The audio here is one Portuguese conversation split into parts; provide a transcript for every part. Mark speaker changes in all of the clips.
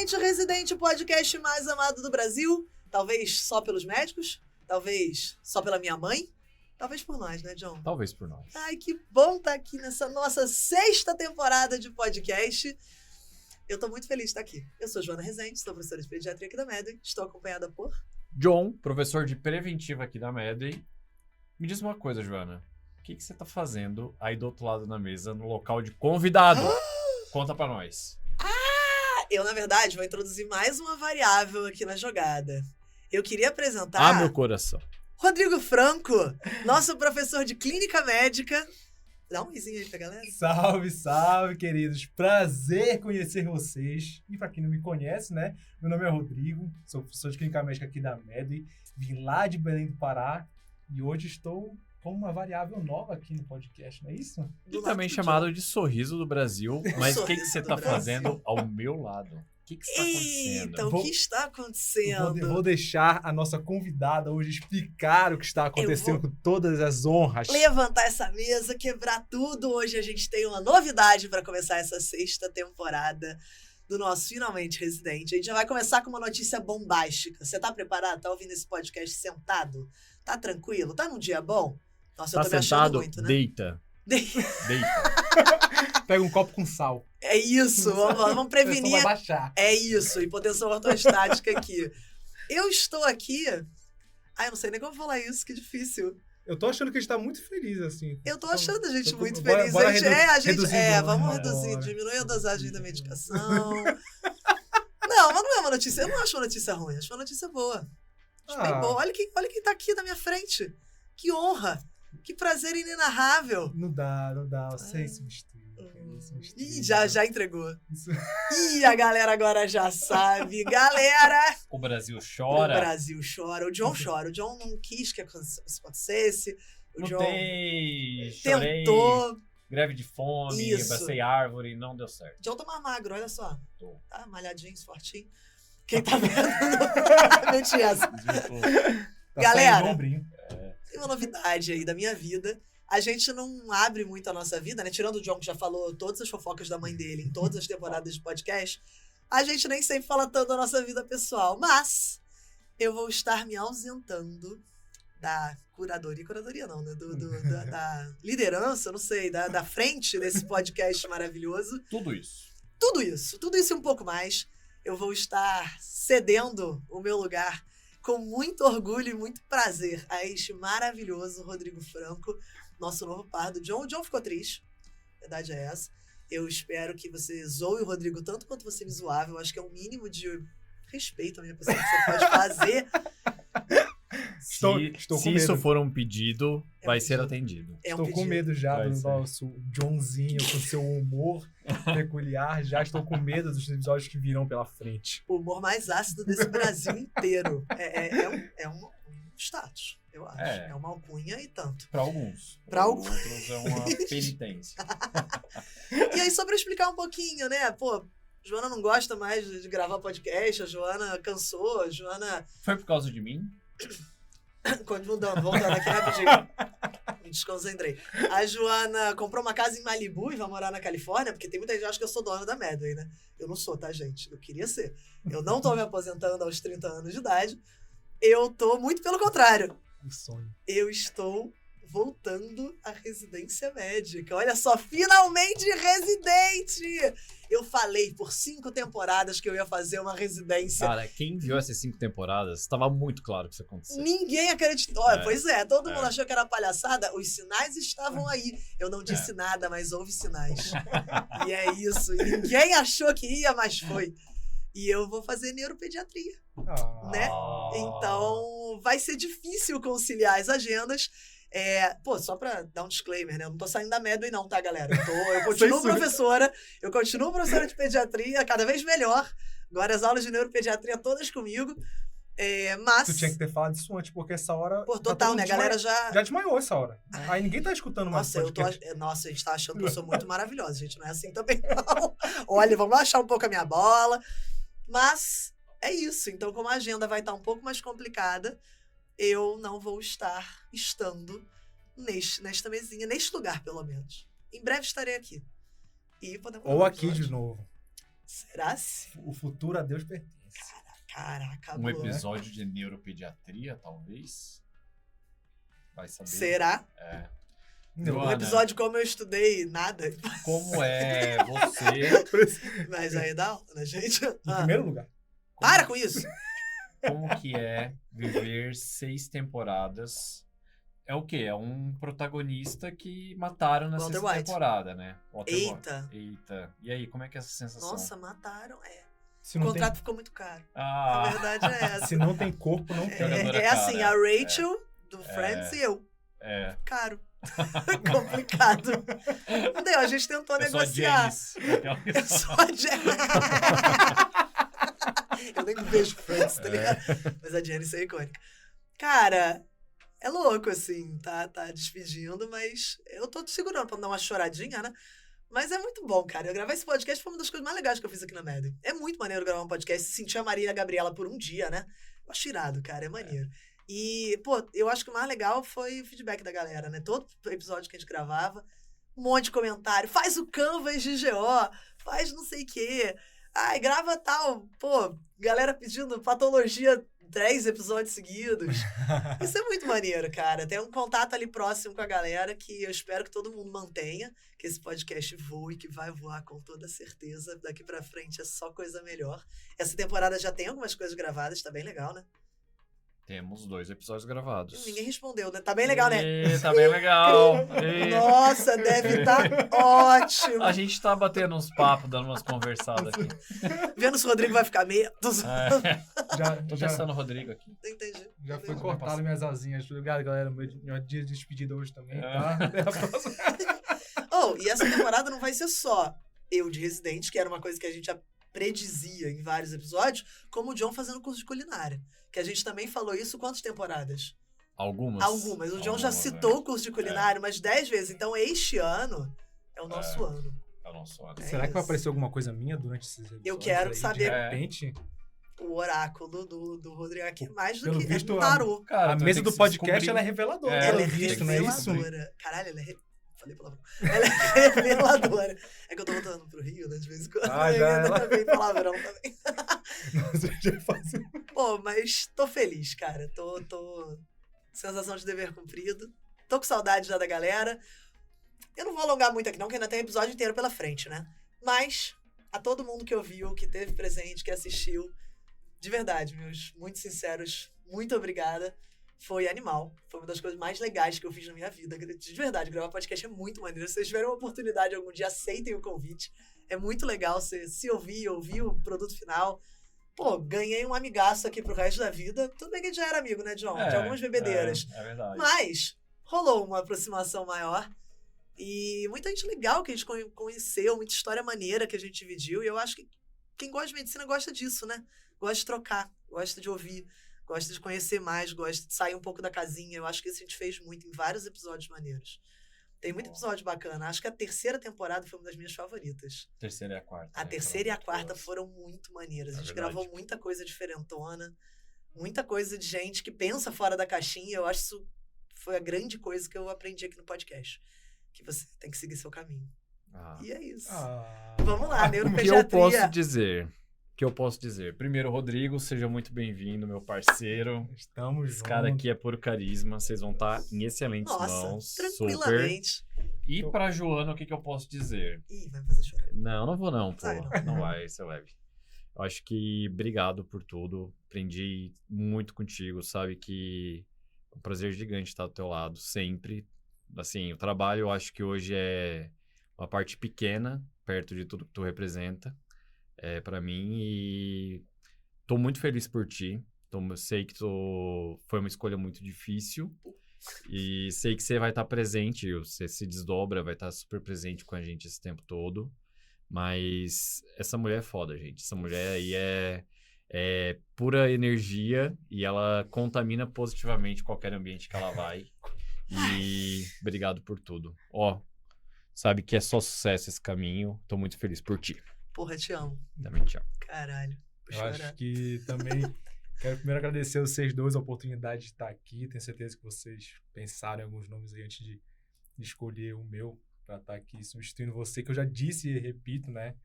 Speaker 1: Finalmente Residente, o podcast mais amado do Brasil. Talvez só pelos médicos, talvez só pela minha mãe, talvez por nós, né, John?
Speaker 2: Talvez por nós.
Speaker 1: Ai, que bom estar aqui nessa nossa 6ª temporada de podcast. Eu tô muito feliz de estar aqui. Eu sou Joana Rezende, sou professora de pediatria aqui da Medway. Estou acompanhada por...
Speaker 2: John, professor de preventiva aqui da Medway. Me diz uma coisa, Joana. O que você tá fazendo aí do outro lado da mesa, no local de convidado? Conta pra nós.
Speaker 1: Eu, na verdade, vou introduzir mais uma variável aqui na jogada. Eu queria apresentar...
Speaker 2: meu coração.
Speaker 1: Rodrigo Franco, nosso professor de clínica médica. Dá um izinho aí pra galera.
Speaker 3: Salve, salve, queridos. Prazer conhecer vocês. E pra quem não me conhece, né? Meu nome é Rodrigo, sou professor de clínica médica aqui da Medway. Vim lá de Belém do Pará e hoje estou com uma variável nova aqui no podcast, não é isso?
Speaker 2: E também chamado de Sorriso do Brasil. Mas o que você tá
Speaker 1: Brasil.
Speaker 2: fazendo ao meu lado? O que está acontecendo?
Speaker 1: Eita, o que está acontecendo?
Speaker 3: Vou deixar a nossa convidada hoje explicar o que está acontecendo com todas as honras.
Speaker 1: Levantar essa mesa, quebrar tudo. Hoje a gente tem uma novidade para começar essa 6ª temporada do nosso Finalmente Residente. A gente já vai começar com uma notícia bombástica. Você tá preparado? Tá ouvindo esse podcast sentado? Tá tranquilo? Tá num dia bom? Nossa, eu
Speaker 2: Tá
Speaker 1: tô me achando
Speaker 2: sentado?
Speaker 1: muito, né?
Speaker 2: Deita. Deita.
Speaker 3: Pega um copo com sal.
Speaker 1: É isso, vamos
Speaker 3: A pressão
Speaker 1: prevenir.
Speaker 3: vai baixar.
Speaker 1: É isso, hipotensão ortostática aqui. Eu estou aqui... Ai, eu não sei nem como falar isso, que difícil.
Speaker 3: Eu tô achando que a gente tá muito feliz, assim.
Speaker 1: Eu tô achando a gente muito
Speaker 3: bora
Speaker 1: feliz.
Speaker 3: reduzir
Speaker 1: Vamos
Speaker 3: o
Speaker 1: reduzir,
Speaker 3: volume.
Speaker 1: diminuir a dosagem da medicação. Não, mas não é uma notícia, eu não acho uma notícia ruim, acho uma notícia boa. Acho bem boa. Olha quem tá aqui na minha frente. Que honra, que prazer inenarrável.
Speaker 3: Não dá, você se mistura.
Speaker 1: Ih, já entregou. Ih, a galera agora já sabe. Galera!
Speaker 2: O Brasil chora.
Speaker 1: O Brasil chora. O John chora. O John não quis que isso acontecesse. O John
Speaker 2: chorei.
Speaker 1: tentou.
Speaker 2: Greve de fome,
Speaker 1: Isso.
Speaker 2: abracei árvore, não deu certo.
Speaker 1: John tá mais magro, olha só.
Speaker 2: Tô.
Speaker 1: Tá malhadinho, fortinho. Quem tá vendo? Mete essa.
Speaker 3: Tá
Speaker 1: Galera.
Speaker 3: saindo um ombrinho.
Speaker 1: Tem uma novidade aí da minha vida. A gente não abre muito a nossa vida, né? Tirando o John, que já falou todas as fofocas da mãe dele em todas as temporadas de podcast, a gente nem sempre fala tanto da nossa vida pessoal. Mas eu vou estar me ausentando da curadoria não, né? Da liderança, não sei, da frente desse podcast maravilhoso.
Speaker 2: Tudo isso
Speaker 1: Tudo isso e um pouco mais. Eu vou estar cedendo o meu lugar com muito orgulho e muito prazer a este maravilhoso Rodrigo Franco, nosso novo par do John. O John ficou triste, a verdade é essa. Eu espero que você zoe o Rodrigo tanto quanto você me zoava. Eu acho que é um mínimo de respeito à minha pessoa que você pode fazer.
Speaker 3: Estou com
Speaker 2: Se
Speaker 3: medo.
Speaker 2: isso for um pedido, vai ser
Speaker 1: pedido.
Speaker 2: atendido.
Speaker 1: É um
Speaker 3: Estou com
Speaker 1: pedido.
Speaker 3: medo já
Speaker 2: Vai
Speaker 3: do
Speaker 2: ser.
Speaker 3: nosso Johnzinho, com seu humor peculiar. Já estou com medo dos episódios que virão pela frente.
Speaker 1: O humor mais ácido desse Brasil inteiro. É um status, eu acho.
Speaker 2: É.
Speaker 1: É uma alcunha e tanto.
Speaker 2: Para alguns.
Speaker 1: Pra
Speaker 2: Para
Speaker 1: alguns.
Speaker 2: outros é uma penitência.
Speaker 1: E aí, só pra explicar um pouquinho, né? Pô, Joana não gosta mais de gravar podcast, a Joana cansou, a Joana...
Speaker 2: Foi por causa de mim?
Speaker 1: Voltando aqui rapidinho. Me desconcentrei. A Joana comprou uma casa em Malibu e vai morar na Califórnia, porque tem muita gente que acha que eu sou dona da Medway, né? Eu não sou, tá, gente? Eu queria ser. Eu não tô me aposentando aos 30 anos de idade. Eu tô muito pelo contrário.
Speaker 3: O sonho.
Speaker 1: Eu estou voltando à residência médica. Olha só, finalmente residente! Eu falei por 5 temporadas que eu ia fazer uma residência.
Speaker 2: Cara, quem viu essas 5 temporadas, estava muito claro que isso acontecia.
Speaker 1: Ninguém acreditou. Pois é, todo mundo
Speaker 2: É.
Speaker 1: achou que era palhaçada. Os sinais estavam aí. Eu não disse nada, mas houve sinais. E é isso. E ninguém achou que ia, mas foi. E eu vou fazer neuropediatria, né? Então, vai ser difícil conciliar as agendas. Só pra dar um disclaimer, né? Eu não tô saindo da Medway não, tá, galera? Eu continuo professora de pediatria, cada vez melhor. Agora as aulas de neuropediatria todas comigo. Mas...
Speaker 3: Tu tinha que ter falado isso antes, porque essa hora...
Speaker 1: Pô,
Speaker 3: tá
Speaker 1: total,
Speaker 3: todo mundo
Speaker 1: né? A galera já...
Speaker 3: Já desmaiou essa hora. Aí ninguém tá escutando mais
Speaker 1: Nossa,
Speaker 3: o podcast.
Speaker 1: Nossa, a gente tá achando que eu sou muito maravilhosa. Gente, não é assim também, não. Olha, vamos baixar um pouco a minha bola. Mas é isso. Então, como a agenda vai estar um pouco mais complicada, eu não vou estar estando nesta mesinha, neste lugar, pelo menos. Em breve estarei aqui. E podemos
Speaker 3: Ou
Speaker 1: gravar
Speaker 3: aqui
Speaker 1: episódio.
Speaker 3: de novo.
Speaker 1: Será sim?
Speaker 3: O futuro a Deus pertence.
Speaker 1: Caraca,
Speaker 2: Um episódio de neuropediatria, talvez? Vai saber.
Speaker 1: Será?
Speaker 2: É.
Speaker 1: Um
Speaker 2: Joana,
Speaker 1: episódio como eu estudei nada.
Speaker 2: como é você...
Speaker 1: Mas aí dá aula, né, gente?
Speaker 3: Em primeiro lugar.
Speaker 1: Para com isso!
Speaker 2: Como que é viver 6 temporadas? É o quê? É um protagonista que mataram na
Speaker 1: Walter
Speaker 2: 6ª
Speaker 1: White.
Speaker 2: temporada, né? Walter
Speaker 1: Eita.
Speaker 2: White. Eita. E aí, como é que é essa sensação?
Speaker 1: Nossa, mataram.
Speaker 3: Se
Speaker 1: O
Speaker 3: não
Speaker 1: contrato ficou muito caro. A
Speaker 2: Ah,
Speaker 1: verdade é essa.
Speaker 3: Se não tem corpo, não tem.
Speaker 2: Jogadora
Speaker 1: É assim, a
Speaker 2: cara.
Speaker 1: Rachel do Friends e eu.
Speaker 2: é.
Speaker 1: Caro. Complicado. Não deu, a gente tentou
Speaker 2: Eu sou a
Speaker 1: negociar.
Speaker 2: Janice.
Speaker 1: Eu sou a Janice. Eu nem vejo Friends, tá ligado? Mas a Janice é icônica. Cara, é louco, assim, tá despedindo, mas eu tô te segurando pra não dar uma choradinha, né? Mas é muito bom, cara. Eu gravar esse podcast foi uma das coisas mais legais que eu fiz aqui na Madden. É muito maneiro gravar um podcast, sentir a Maria e a Gabriela por um dia, né? Eu acho irado, cara, é maneiro. E, pô, eu acho que o mais legal foi o feedback da galera, né? Todo episódio que a gente gravava, um monte de comentário. Faz o Canvas de GO, faz não sei o quê. Ai, grava tal. Pô, galera pedindo patologia 10 episódios seguidos. Isso é muito maneiro, cara. Tem um contato ali próximo com a galera que eu espero que todo mundo mantenha, que esse podcast voe, que vai voar com toda certeza. Daqui pra frente é só coisa melhor. Essa temporada já tem algumas coisas gravadas, tá bem legal, né?
Speaker 2: Temos 2 episódios gravados.
Speaker 1: Ninguém respondeu, né? Tá bem legal, né?
Speaker 2: Tá bem legal.
Speaker 1: Nossa, deve estar ótimo.
Speaker 2: A gente tá batendo uns papos, dando umas conversadas aqui.
Speaker 1: Vendo se o Rodrigo vai ficar meio...
Speaker 2: Tô testando o Rodrigo aqui.
Speaker 1: Entendi.
Speaker 3: Já foi
Speaker 1: Entendi.
Speaker 3: cortado minhas asinhas. Obrigado, galera. Meu dia de despedida hoje também,
Speaker 2: É.
Speaker 3: tá? Até a próxima.
Speaker 1: Oh, e essa temporada não vai ser só eu de residente, que era uma coisa que a gente já predizia em vários episódios, como o John fazendo curso de culinária. Que a gente também falou isso quantas temporadas?
Speaker 2: Algumas.
Speaker 1: Algumas. O John já citou o curso de culinária umas 10 vezes. Então, este ano é o nosso ano.
Speaker 2: É o nosso ano.
Speaker 1: É
Speaker 3: Será que vai
Speaker 1: isso.
Speaker 3: aparecer alguma coisa minha durante esses episódios?
Speaker 1: Eu quero
Speaker 3: aí,
Speaker 1: saber.
Speaker 3: De repente,
Speaker 1: O oráculo do Rodrigo aqui é mais do
Speaker 3: Pelo
Speaker 1: que
Speaker 3: visto,
Speaker 1: é um tarô.
Speaker 2: Cara,
Speaker 3: a
Speaker 2: tu
Speaker 3: mesa
Speaker 2: tem
Speaker 3: do
Speaker 2: que
Speaker 3: podcast
Speaker 2: descobrir-
Speaker 3: ela é reveladora.
Speaker 2: É,
Speaker 1: Ela é
Speaker 3: pelo visto, não é isso?
Speaker 1: reveladora. Caralho, ela é... Falei palavrão. Ela é reveladora. É que eu tô voltando pro Rio, né? De vez em quando.
Speaker 3: Ah, já, ela-
Speaker 1: Também palavrão também.
Speaker 3: Nossa, já faz...
Speaker 1: Pô, mas tô feliz, cara. Tô... Sensação de dever cumprido. Tô com saudade já da galera. Eu não vou alongar muito aqui não, porque ainda tem um episódio inteiro pela frente, né? Mas, a todo mundo que ouviu, que teve presente, que assistiu, de verdade, meus muito sinceros, muito obrigada. Foi animal. Foi uma das coisas mais legais que eu fiz na minha vida. De verdade, gravar podcast é muito maneiro. Se vocês tiverem uma oportunidade algum dia, aceitem o convite. É muito legal se ouvir o produto final. Pô, ganhei um amigaço aqui pro resto da vida. Tudo bem que a gente já era amigo, né, John? De algumas bebedeiras.
Speaker 2: É verdade.
Speaker 1: Mas rolou uma aproximação maior. E muita gente legal que a gente conheceu, muita história maneira que a gente dividiu. E eu acho que quem gosta de medicina gosta disso, né? Gosta de trocar, gosta de ouvir, gosta de conhecer mais, gosta de sair um pouco da casinha. Eu acho que isso a gente fez muito em vários episódios maneiros. Tem muito episódio bacana. Acho que a 3ª temporada foi uma das minhas favoritas.
Speaker 2: Terceira e a quarta.
Speaker 1: A
Speaker 2: né,
Speaker 1: 3ª e a
Speaker 2: foram
Speaker 1: 4ª
Speaker 2: boas.
Speaker 1: foram muito maneiras.
Speaker 2: É
Speaker 1: A gente
Speaker 2: verdade.
Speaker 1: gravou muita coisa diferentona, muita coisa de gente que pensa fora da caixinha. Eu acho que isso foi a grande coisa que eu aprendi aqui no podcast. Que você tem que seguir seu caminho.
Speaker 2: Ah.
Speaker 1: E é isso.
Speaker 3: Ah,
Speaker 1: Vamos lá,
Speaker 2: O que eu
Speaker 1: neuropediatria.
Speaker 2: posso dizer? O que eu posso dizer? Primeiro, Rodrigo, seja muito bem-vindo, meu parceiro.
Speaker 3: estamos
Speaker 2: Esse cara aqui é puro carisma. Vocês vão estar em excelentes
Speaker 1: Nossa,
Speaker 2: mãos. Super.
Speaker 1: tranquilamente.
Speaker 2: E pra Joana, o que eu posso dizer?
Speaker 1: Ih, vai me fazer chorar.
Speaker 2: Não vou não, pô.
Speaker 1: Vai, não.
Speaker 2: Não vai, ser leve. Eu acho que obrigado por tudo. Aprendi muito contigo, sabe que é um prazer gigante estar do teu lado, sempre. Assim, o trabalho eu acho que hoje é uma parte pequena, perto de tudo que tu representa, para mim, e tô muito feliz por ti. Então, eu sei que foi uma escolha muito difícil e sei que você vai estar presente, você se desdobra, vai estar super presente com a gente esse tempo todo. Mas essa mulher é foda, gente. Essa mulher aí é pura energia e ela contamina positivamente qualquer ambiente que ela vai. E obrigado por tudo. Ó, sabe que é só sucesso esse caminho. Tô muito feliz por ti.
Speaker 1: Porra, te amo.
Speaker 2: Também te amo.
Speaker 1: Caralho. Vou
Speaker 3: Eu
Speaker 1: chorar.
Speaker 3: acho que também quero primeiro agradecer a vocês dois a oportunidade de estar aqui. Tenho certeza que vocês pensaram em alguns nomes aí antes de escolher o meu para estar aqui substituindo você, que eu já disse e repito, né?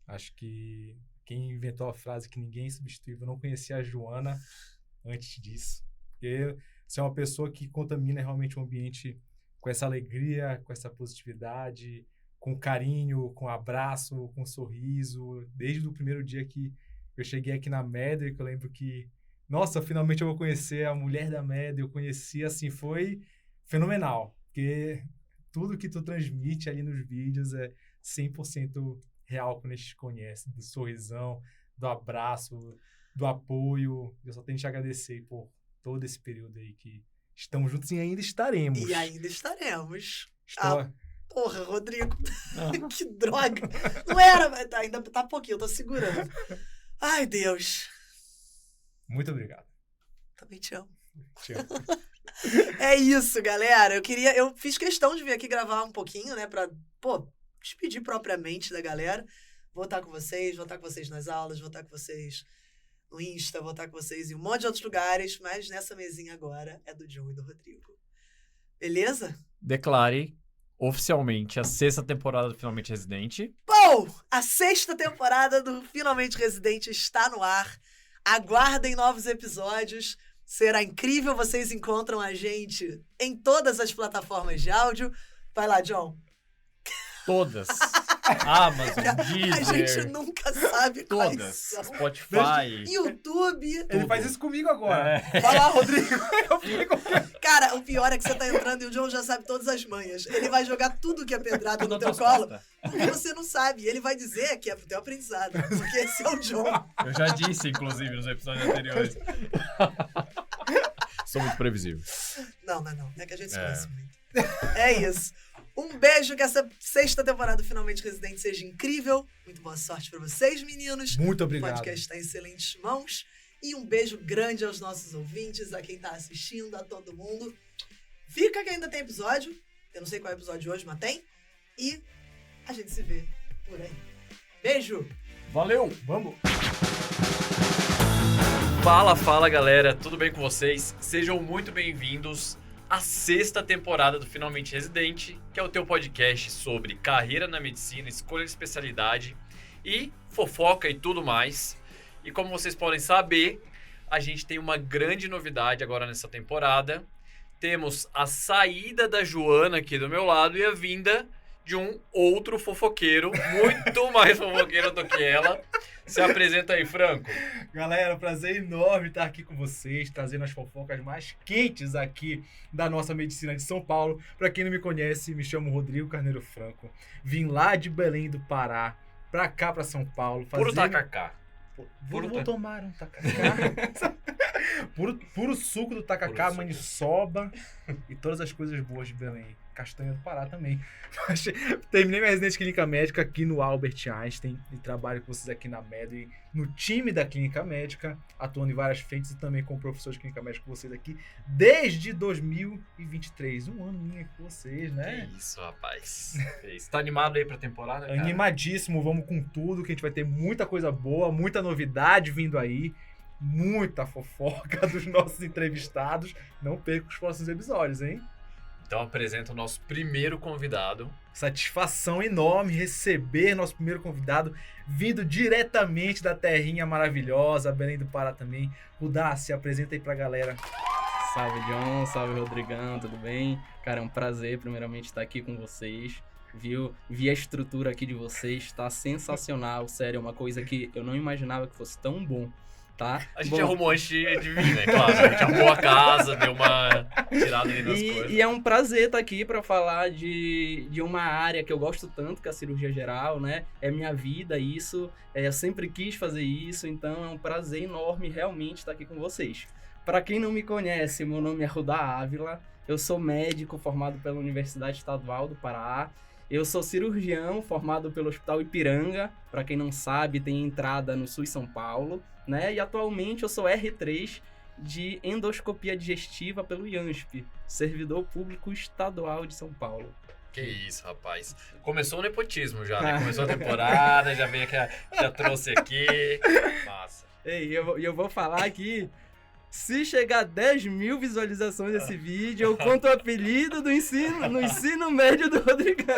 Speaker 3: Acho que quem inventou a frase que ninguém é substituível, eu não conhecia a Joana antes disso. Porque você é uma pessoa que contamina realmente o ambiente com essa alegria, com essa positividade, com carinho, com abraço, com sorriso. Desde o primeiro dia que eu cheguei aqui na Medley, que eu lembro que, nossa, finalmente eu vou conhecer a mulher da Medley. Eu conheci, assim, foi fenomenal. Porque tudo que tu transmite ali nos vídeos é 100% real quando a gente te conhece. Do sorrisão, do abraço, do apoio. Eu só tenho que te agradecer por todo esse período aí que estamos juntos e ainda estaremos.
Speaker 1: E ainda estaremos.
Speaker 3: Estou...
Speaker 1: Porra, Rodrigo. Que droga. Não era, mas ainda tá pouquinho, eu tô segurando. Ai, Deus.
Speaker 3: Muito obrigado.
Speaker 1: Também te amo.
Speaker 3: Te amo.
Speaker 1: É isso, galera. Eu fiz questão de vir aqui gravar um pouquinho, né? Pra, despedir propriamente da galera. Vou estar com vocês nas aulas, vou estar com vocês no Insta, vou estar com vocês em um monte de outros lugares, mas nessa mesinha agora é do John e do Rodrigo. Beleza?
Speaker 2: Declare oficialmente a 6ª temporada do Finalmente Residente.
Speaker 1: Bom, a 6ª temporada do Finalmente Residente está no ar. Aguardem novos episódios. Será incrível. Vocês encontram a gente em todas as plataformas de áudio. Vai lá, John.
Speaker 2: Todas. Amazon, Deezer.
Speaker 1: A gente nunca sabe quais
Speaker 2: todas.
Speaker 1: são.
Speaker 2: Spotify.
Speaker 1: YouTube.
Speaker 3: Ele faz isso comigo agora.
Speaker 2: É.
Speaker 3: Vai lá, Rodrigo. Eu fico...
Speaker 1: Cara, o pior é que você tá entrando e o John já sabe todas as manhas. Ele vai jogar tudo que é pedrada
Speaker 2: Tudo
Speaker 1: no teu
Speaker 2: na tua
Speaker 1: colo,
Speaker 2: costa.
Speaker 1: porque você não sabe. Ele vai dizer que é pro teu aprendizado, porque esse é o John.
Speaker 2: Eu já disse, inclusive, nos episódios anteriores. Sou muito previsível.
Speaker 1: Não. É que a gente se conhece muito. É isso. Um beijo, que essa 6ª temporada do Finalmente Residente seja incrível. Muito boa sorte pra vocês, meninos.
Speaker 3: Muito
Speaker 1: O
Speaker 3: obrigado.
Speaker 1: podcast está em excelentes mãos. E um beijo grande aos nossos ouvintes, a quem tá assistindo, a todo mundo. Fica que ainda tem episódio. Eu não sei qual é o episódio de hoje, mas tem. E a gente se vê por aí. Beijo!
Speaker 2: Valeu!
Speaker 3: Vamos.
Speaker 2: Fala, galera. Tudo bem com vocês? Sejam muito bem-vindos à 6ª temporada do Finalmente Residente, que é o teu podcast sobre carreira na medicina, escolha de especialidade e fofoca e tudo mais. E como vocês podem saber, a gente tem uma grande novidade agora nessa temporada. Temos a saída da Joana aqui do meu lado e a vinda de um outro fofoqueiro, muito mais fofoqueiro do que ela. Se apresenta aí, Franco.
Speaker 3: Galera, prazer enorme estar aqui com vocês, trazendo as fofocas mais quentes aqui da nossa medicina de São Paulo. Para quem não me conhece, me chamo Rodrigo Carneiro Franco. Vim lá de Belém do Pará, pra cá, pra São Paulo.
Speaker 2: Puro tacacá.
Speaker 3: Vou tomar um tacacá. puro suco do tacacá, maniçoba e todas as coisas boas de Belém. Castanha do Pará também. Terminei minha residência de clínica médica aqui no Albert Einstein e trabalho com vocês aqui na Medley, no time da clínica médica, atuando em várias frentes e também como professor de clínica médica com vocês aqui desde 2023. Um aninho com vocês, né?
Speaker 2: Que isso, rapaz. Tá animado aí pra temporada, cara?
Speaker 3: Animadíssimo, vamos com tudo, que a gente vai ter muita coisa boa, muita novidade vindo aí, muita fofoca dos nossos entrevistados. Não perca os próximos episódios, hein?
Speaker 2: Então apresenta o nosso primeiro convidado.
Speaker 3: Satisfação enorme receber nosso primeiro convidado, vindo diretamente da terrinha maravilhosa, Belém do Pará também. Rudá, se apresenta aí pra galera.
Speaker 4: Salve, John, salve, Rodrigão, tudo bem? Cara, é um prazer, primeiramente, estar aqui com vocês. Vi a estrutura aqui de vocês, tá sensacional, sério, é uma coisa que eu não imaginava que fosse tão bom. Tá?
Speaker 2: A gente arrumou antes de vir, né? Claro, a gente arrumou a casa, deu uma tirada ali nas coisas.
Speaker 4: E é um prazer estar aqui para falar de uma área que eu gosto tanto, que é a cirurgia geral, né? É minha vida isso, eu sempre quis fazer isso, então é um prazer enorme realmente estar aqui com vocês. Para quem não me conhece, meu nome é Rudá Ávila, eu sou médico formado pela Universidade Estadual do Pará, eu sou cirurgião formado pelo Hospital Ipiranga, para quem não sabe, tem entrada no SUS São Paulo, né? E atualmente eu sou R3 de endoscopia digestiva pelo IANSP, Servidor Público Estadual de São Paulo.
Speaker 2: Que isso, rapaz. Começou o nepotismo já, né? Começou a temporada, já veio aqui, já trouxe aqui. Massa.
Speaker 4: E eu vou falar que Se chegar a 10 mil visualizações desse vídeo, eu conto o apelido no ensino médio do Rodrigão.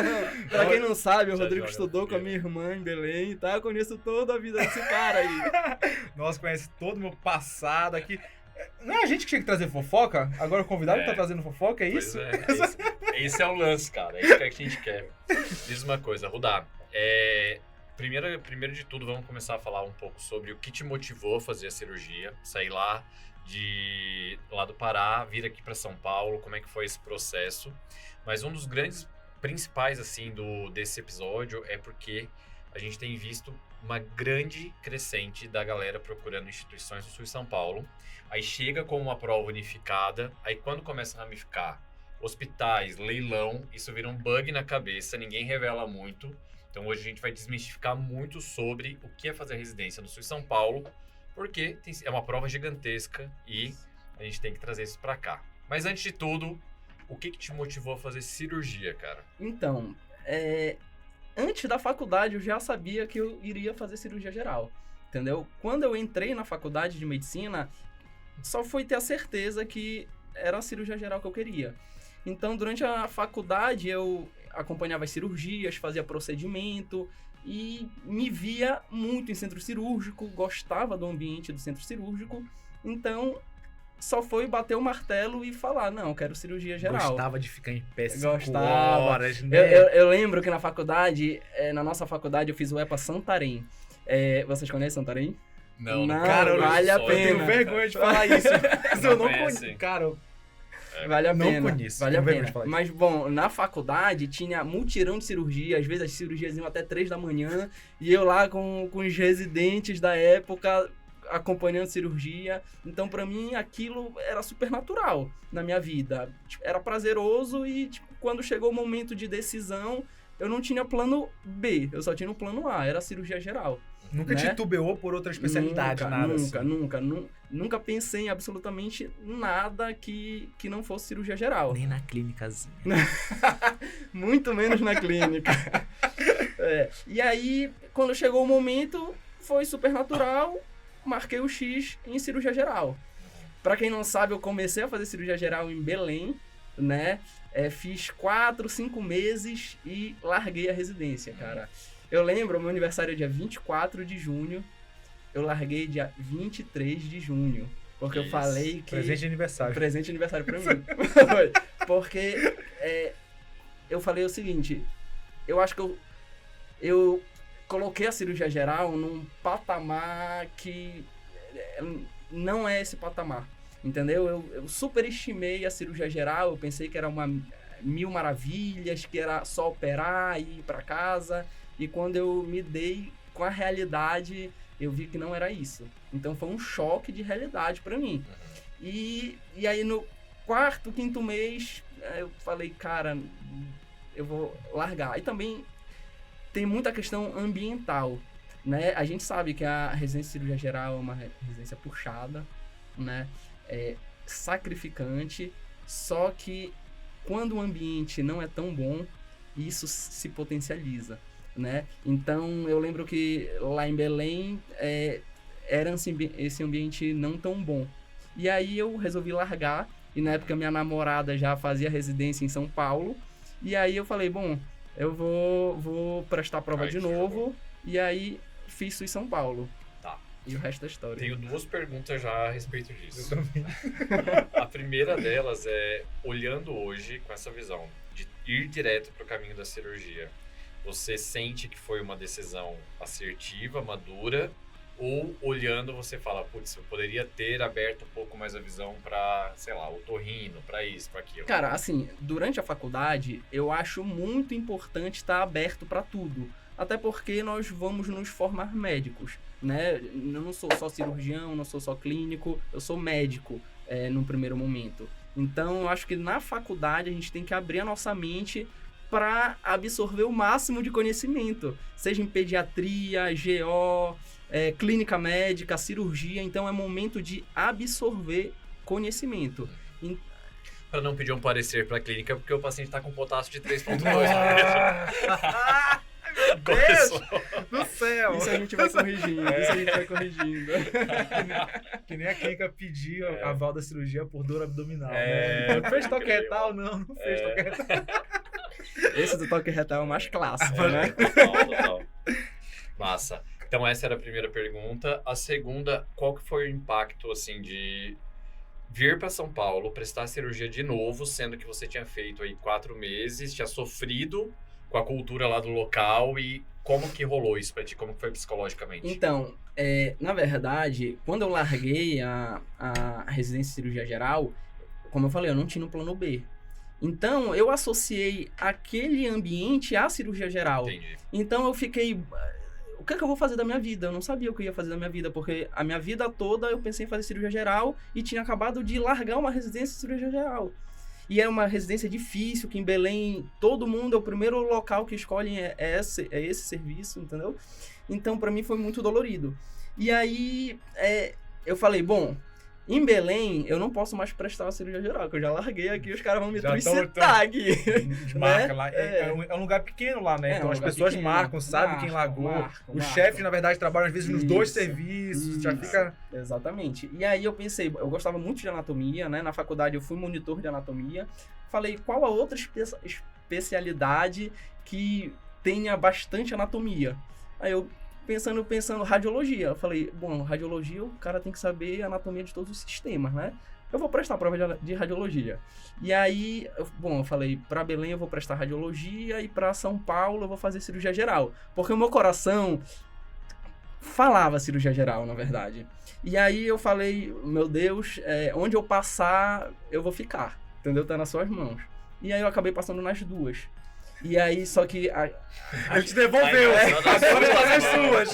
Speaker 4: Pra quem não sabe, o Rodrigo estudou com a minha irmã em Belém, tá? Eu conheço toda a vida desse cara aí.
Speaker 3: Nossa, conhece todo o meu passado aqui. Não é a gente que tinha que trazer fofoca? Agora o convidado tá trazendo fofoca, é isso?
Speaker 2: Esse é o lance, cara. É isso que a gente quer. Diz uma coisa, Rudá. Primeiro de tudo, vamos começar a falar um pouco sobre o que te motivou a fazer a cirurgia, sair lá do Pará, vir aqui para São Paulo, como é que foi esse processo. Mas um dos grandes principais assim desse episódio é porque a gente tem visto uma grande crescente da galera procurando instituições do Sul de São Paulo. Aí chega com uma prova unificada, aí quando começa a ramificar hospitais, leilão, isso vira um bug na cabeça, ninguém revela muito. Então hoje a gente vai desmistificar muito sobre o que é fazer residência no Sul de São Paulo, porque é uma prova gigantesca e a gente tem que trazer isso pra cá. Mas antes de tudo, o que te motivou a fazer cirurgia, cara?
Speaker 4: Então, antes da faculdade eu já sabia que eu iria fazer cirurgia geral, entendeu? Quando eu entrei na faculdade de medicina, só foi ter a certeza que era a cirurgia geral que eu queria. Então, durante a faculdade, eu acompanhava as cirurgias, fazia procedimento e me via muito em centro cirúrgico, gostava do ambiente do centro cirúrgico. Então, só foi bater o martelo e falar, não, eu quero cirurgia geral.
Speaker 3: Gostava de ficar em pé 5
Speaker 4: horas,
Speaker 3: né?
Speaker 4: Eu lembro que na faculdade, na nossa faculdade, eu fiz o EPA Santarém. Vocês conhecem Santarém?
Speaker 2: Não,
Speaker 4: cara, vale a pena.
Speaker 3: Eu tenho vergonha de falar isso. Mas eu não conheço. Cara,
Speaker 4: vale a pena.
Speaker 3: Não conheço.
Speaker 4: Vale a pena. Mas, bom, na faculdade tinha mutirão de cirurgia. Às vezes as cirurgias iam até 3 da manhã. E eu lá com os residentes da época acompanhando cirurgia. Então, pra mim, aquilo era super natural na minha vida. Tipo, era prazeroso e, quando chegou o momento de decisão, eu não tinha plano B. Eu só tinha um plano A. Era a cirurgia geral.
Speaker 3: Nunca titubeou por outra especialidade,
Speaker 4: Nunca pensei em absolutamente nada que não fosse cirurgia geral.
Speaker 3: Nem na clínicazinha.
Speaker 4: Muito menos na clínica. E aí, quando chegou o momento, foi super natural, marquei o X em cirurgia geral. Pra quem não sabe, eu comecei a fazer cirurgia geral em Belém, né? Fiz 4, 5 meses e larguei a residência, cara. Eu lembro, meu aniversário é dia 24 de junho, eu larguei dia 23 de junho. Porque eu falei que...
Speaker 3: Presente de aniversário.
Speaker 4: Presente de aniversário pra mim. Porque eu falei o seguinte, eu acho que eu coloquei a cirurgia geral num patamar que não é esse patamar, entendeu? Eu superestimei a cirurgia geral, eu pensei que era uma 1000 maravilhas, que era só operar e ir pra casa... E quando eu me dei com a realidade, eu vi que não era isso. Então foi um choque de realidade pra mim. E aí no 4º, 5º mês, eu falei, cara, eu vou largar. E também tem muita questão ambiental, né? A gente sabe que a residência de cirurgia geral é uma residência puxada, né? É sacrificante, só que quando o ambiente não é tão bom, isso se potencializa. Né? Então, eu lembro que lá em Belém era esse ambiente não tão bom. E aí eu resolvi largar, e na época minha namorada já fazia residência em São Paulo, e aí eu falei, bom, eu vou prestar a prova de novo, e aí fiz isso em São Paulo.
Speaker 2: Tá.
Speaker 4: E o resto da história.
Speaker 2: Tenho 2 perguntas já a respeito disso.
Speaker 3: Eu também.
Speaker 2: A primeira delas é, olhando hoje com essa visão de ir direto para o caminho da cirurgia, você sente que foi uma decisão assertiva, madura, ou olhando você fala, putz, eu poderia ter aberto um pouco mais a visão para, sei lá, otorrino, para isso, para aquilo?
Speaker 4: Cara, assim, durante a faculdade, eu acho muito importante estar aberto para tudo. Até porque nós vamos nos formar médicos, né? Eu não sou só cirurgião, não sou só clínico, eu sou médico, num primeiro momento. Então, eu acho que na faculdade a gente tem que abrir a nossa mente para absorver o máximo de conhecimento, seja em pediatria, GO, clínica médica, cirurgia. Então é momento de absorver conhecimento.
Speaker 2: Para não pedir um parecer para a clínica, porque o paciente está com potássio de 3.2.
Speaker 3: Deus do céu.
Speaker 4: Isso a gente vai corrigindo, isso a gente vai corrigindo.
Speaker 3: Que nem a Kika pediu a aval da cirurgia por dor abdominal, né? Fez toque retal? Não fez toque retal.
Speaker 4: Esse do toque retal é o mais clássico, né?
Speaker 2: Total. Massa. Então essa era a primeira pergunta. A segunda, qual que foi o impacto, assim, de vir para São Paulo, prestar cirurgia de novo, sendo que você tinha feito aí 4 meses, tinha sofrido com a cultura lá do local, e como que rolou isso pra ti? Como que foi psicologicamente?
Speaker 4: Então, na verdade, quando eu larguei a residência de cirurgia geral, como eu falei, eu não tinha um plano B. Então, eu associei aquele ambiente à cirurgia geral.
Speaker 2: Entendi.
Speaker 4: Então, eu fiquei... O que é que eu vou fazer da minha vida? Eu não sabia o que eu ia fazer da minha vida, porque a minha vida toda eu pensei em fazer cirurgia geral e tinha acabado de largar uma residência de cirurgia geral. E é uma residência difícil, que em Belém todo mundo, é o primeiro local que escolhem é esse serviço, entendeu? Então, pra mim foi muito dolorido. E aí, eu falei, bom... Em Belém, eu não posso mais prestar a cirurgia geral, porque eu já larguei aqui, os caras vão me trucitar aqui.
Speaker 3: Marca lá. É um lugar pequeno lá, né? Então as pessoas marcam, sabem quem largou. O chefe, na verdade, trabalha às vezes nos 2 serviços, já fica...
Speaker 4: Exatamente. E aí eu pensei, eu gostava muito de anatomia, né? Na faculdade eu fui monitor de anatomia. Falei, qual a outra especialidade que tenha bastante anatomia? Aí eu... Pensando, radiologia. Eu falei, bom, radiologia, o cara tem que saber a anatomia de todos os sistemas, né? Eu vou prestar a prova de radiologia. E aí, eu falei, pra Belém eu vou prestar radiologia e pra São Paulo eu vou fazer cirurgia geral. Porque o meu coração falava cirurgia geral, na verdade. E aí eu falei, meu Deus, onde eu passar, eu vou ficar. Entendeu? Tá nas suas mãos. E aí eu acabei passando nas 2. E aí, só que...
Speaker 3: Ele te devolveu, agora tá nas suas.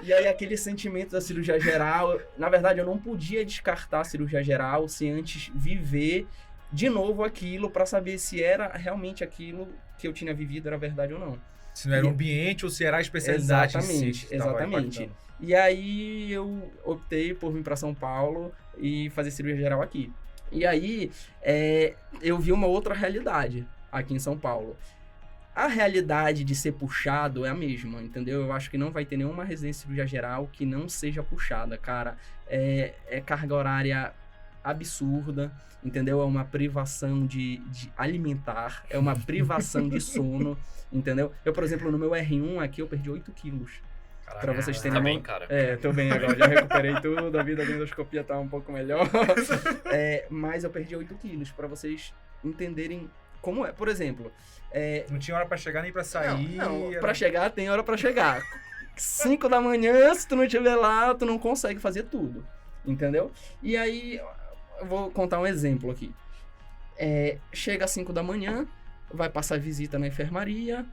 Speaker 4: E aí, aquele sentimento da cirurgia geral... Na verdade, eu não podia descartar a cirurgia geral sem antes viver de novo aquilo para saber se era realmente aquilo que eu tinha vivido, era verdade ou não.
Speaker 3: Se não era o ambiente ou se era a especialidade em si.
Speaker 4: Exatamente. E aí, eu optei por vir para São Paulo e fazer cirurgia geral aqui. E aí, eu vi uma outra realidade aqui em São Paulo. A realidade de ser puxado é a mesma, entendeu? Eu acho que não vai ter nenhuma residência de cirurgia geral que não seja puxada, cara. É carga horária absurda, entendeu? É uma privação de alimentar, é uma privação de sono, entendeu? Eu, por exemplo, no meu R1 aqui, eu perdi 8 quilos.
Speaker 2: Caraca,
Speaker 4: pra vocês terem...
Speaker 2: Tá bem, cara?
Speaker 4: Tô bem agora, já recuperei tudo, a vida da endoscopia tá um pouco melhor. Mas eu perdi 8 quilos, pra vocês entenderem como é. Por exemplo...
Speaker 3: Não tinha hora pra chegar nem pra sair.
Speaker 4: Não, pra chegar tem hora pra chegar. 5 da manhã, se tu não estiver lá, tu não consegue fazer tudo. Entendeu? E aí, eu vou contar um exemplo aqui. Chega às 5 da manhã, vai passar visita na enfermaria.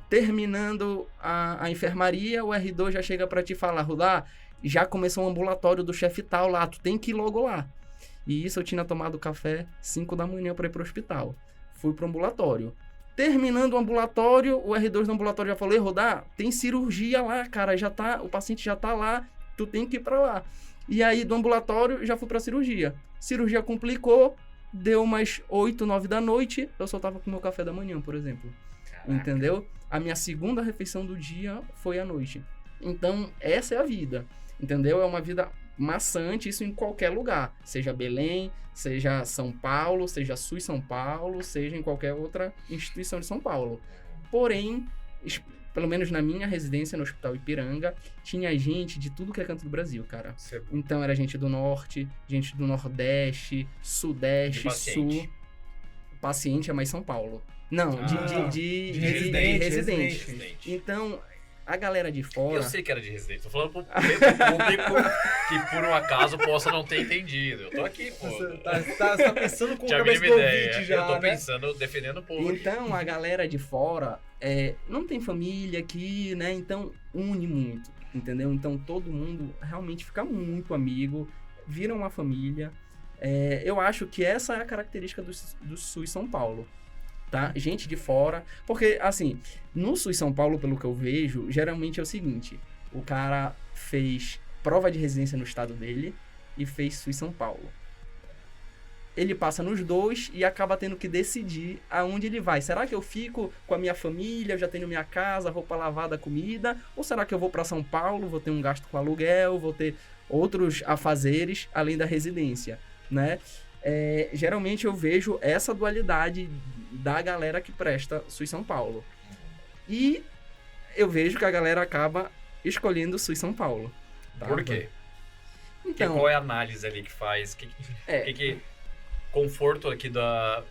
Speaker 4: Terminando a enfermaria, o R2 já chega pra te falar, Rudá, já começou um ambulatório do chefe tal lá, tu tem que ir logo lá. E isso eu tinha tomado café 5 da manhã para ir pro hospital. Fui pro ambulatório. Terminando o ambulatório, o R2 do ambulatório já falou, Rodar, tem cirurgia lá, cara, o paciente já tá lá, tu tem que ir pra lá. E aí do ambulatório já fui pra cirurgia. Cirurgia complicou, deu umas 8, 9 da noite, eu só tava com meu café da manhã, por exemplo. Caraca. Entendeu? A minha segunda refeição do dia foi à noite. Então, essa é a vida, entendeu? É uma vida maçante, isso em qualquer lugar, seja Belém, seja São Paulo, seja SUS São Paulo, seja em qualquer outra instituição de São Paulo. Porém, pelo menos na minha residência no Hospital Ipiranga, tinha gente de tudo que é canto do Brasil, cara. Então era gente do Norte, gente do Nordeste, Sudeste, Sul. Paciente é mais São Paulo. Não, de residente. Então, a galera de fora...
Speaker 2: Eu sei que era de residente. Tô falando pro público que por um acaso possa não ter entendido. Eu tô aqui, pô.
Speaker 3: Você tá pensando com o cabeça do ouvinte já,
Speaker 2: eu tô pensando, defendendo o povo.
Speaker 4: Então, a galera de fora não tem família aqui, né? Então, une muito, entendeu? Então, todo mundo realmente fica muito amigo, vira uma família. Eu acho que essa é a característica do SUS São Paulo. Tá? Gente de fora, porque assim, no SUS São Paulo, pelo que eu vejo, geralmente é o seguinte, o cara fez prova de residência no estado dele e fez SUS São Paulo. ele passa nos dois e acaba tendo que decidir aonde ele vai. Será que eu fico com a minha família, eu já tenho minha casa, roupa lavada, comida? Ou será que eu vou para São Paulo, vou ter um gasto com aluguel, vou ter outros afazeres além da residência, né? Geralmente eu vejo essa dualidade da galera que presta SUS São Paulo. E eu vejo que a galera acaba escolhendo SUS São Paulo. Tá?
Speaker 2: Por quê?
Speaker 4: Então,
Speaker 2: qual é a análise ali que faz? Conforto aqui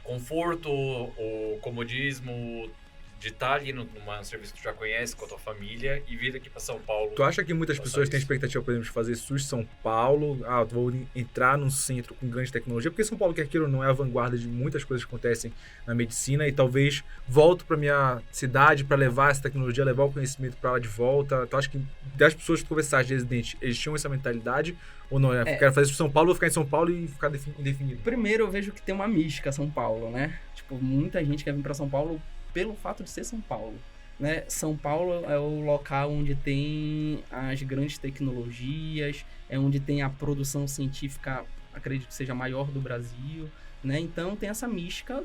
Speaker 2: conforto, o comodismo de estar ali num serviço que tu já conhece com a tua família e vir aqui para São Paulo.
Speaker 5: Tu acha que muitas pessoas têm expectativa, por exemplo, de fazer SUS São Paulo? Vou entrar num centro com grande tecnologia, porque São Paulo, quer queira ou não, é a vanguarda de muitas coisas que acontecem na medicina, e talvez volto para minha cidade para levar essa tecnologia, levar o conhecimento para lá de volta. Tu acha que das pessoas que conversaram de residente, eles tinham essa mentalidade? Ou não? Quero fazer SUS São Paulo, vou ficar em São Paulo e ficar indefinido.
Speaker 4: Primeiro eu vejo que tem uma mística São Paulo, né? Tipo, muita gente quer vir para São Paulo pelo fato de ser São Paulo, né? São Paulo é o local onde tem as grandes tecnologias, é onde tem a produção científica, acredito que seja a maior do Brasil, né? Então tem essa mística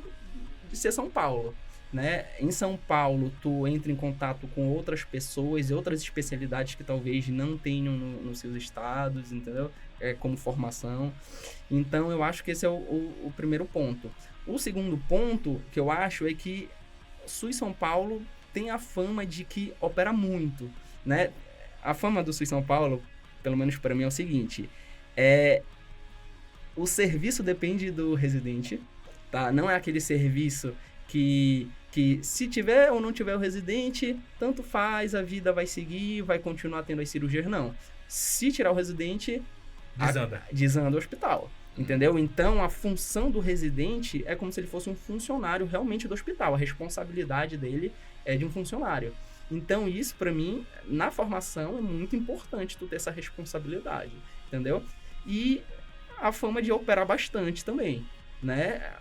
Speaker 4: de ser São Paulo, né? Em São Paulo, tu entra em contato com outras pessoas e outras especialidades que talvez não tenham nos seus estados, entendeu? Como formação. Então eu acho que esse é o primeiro ponto. O segundo ponto que eu acho é que SUS São Paulo tem a fama de que opera muito, né? A fama do SUS São Paulo, pelo menos para mim, é o seguinte: o serviço depende do residente, tá? Não é aquele serviço que se tiver ou não tiver o residente, tanto faz, a vida vai seguir, vai continuar tendo as cirurgias, não. Se tirar o residente, desanda o hospital. Entendeu? Então, a função do residente é como se ele fosse um funcionário realmente do hospital. A responsabilidade dele é de um funcionário. Então, isso, para mim, na formação, é muito importante tu ter essa responsabilidade. Entendeu? E a fama de operar bastante também, né?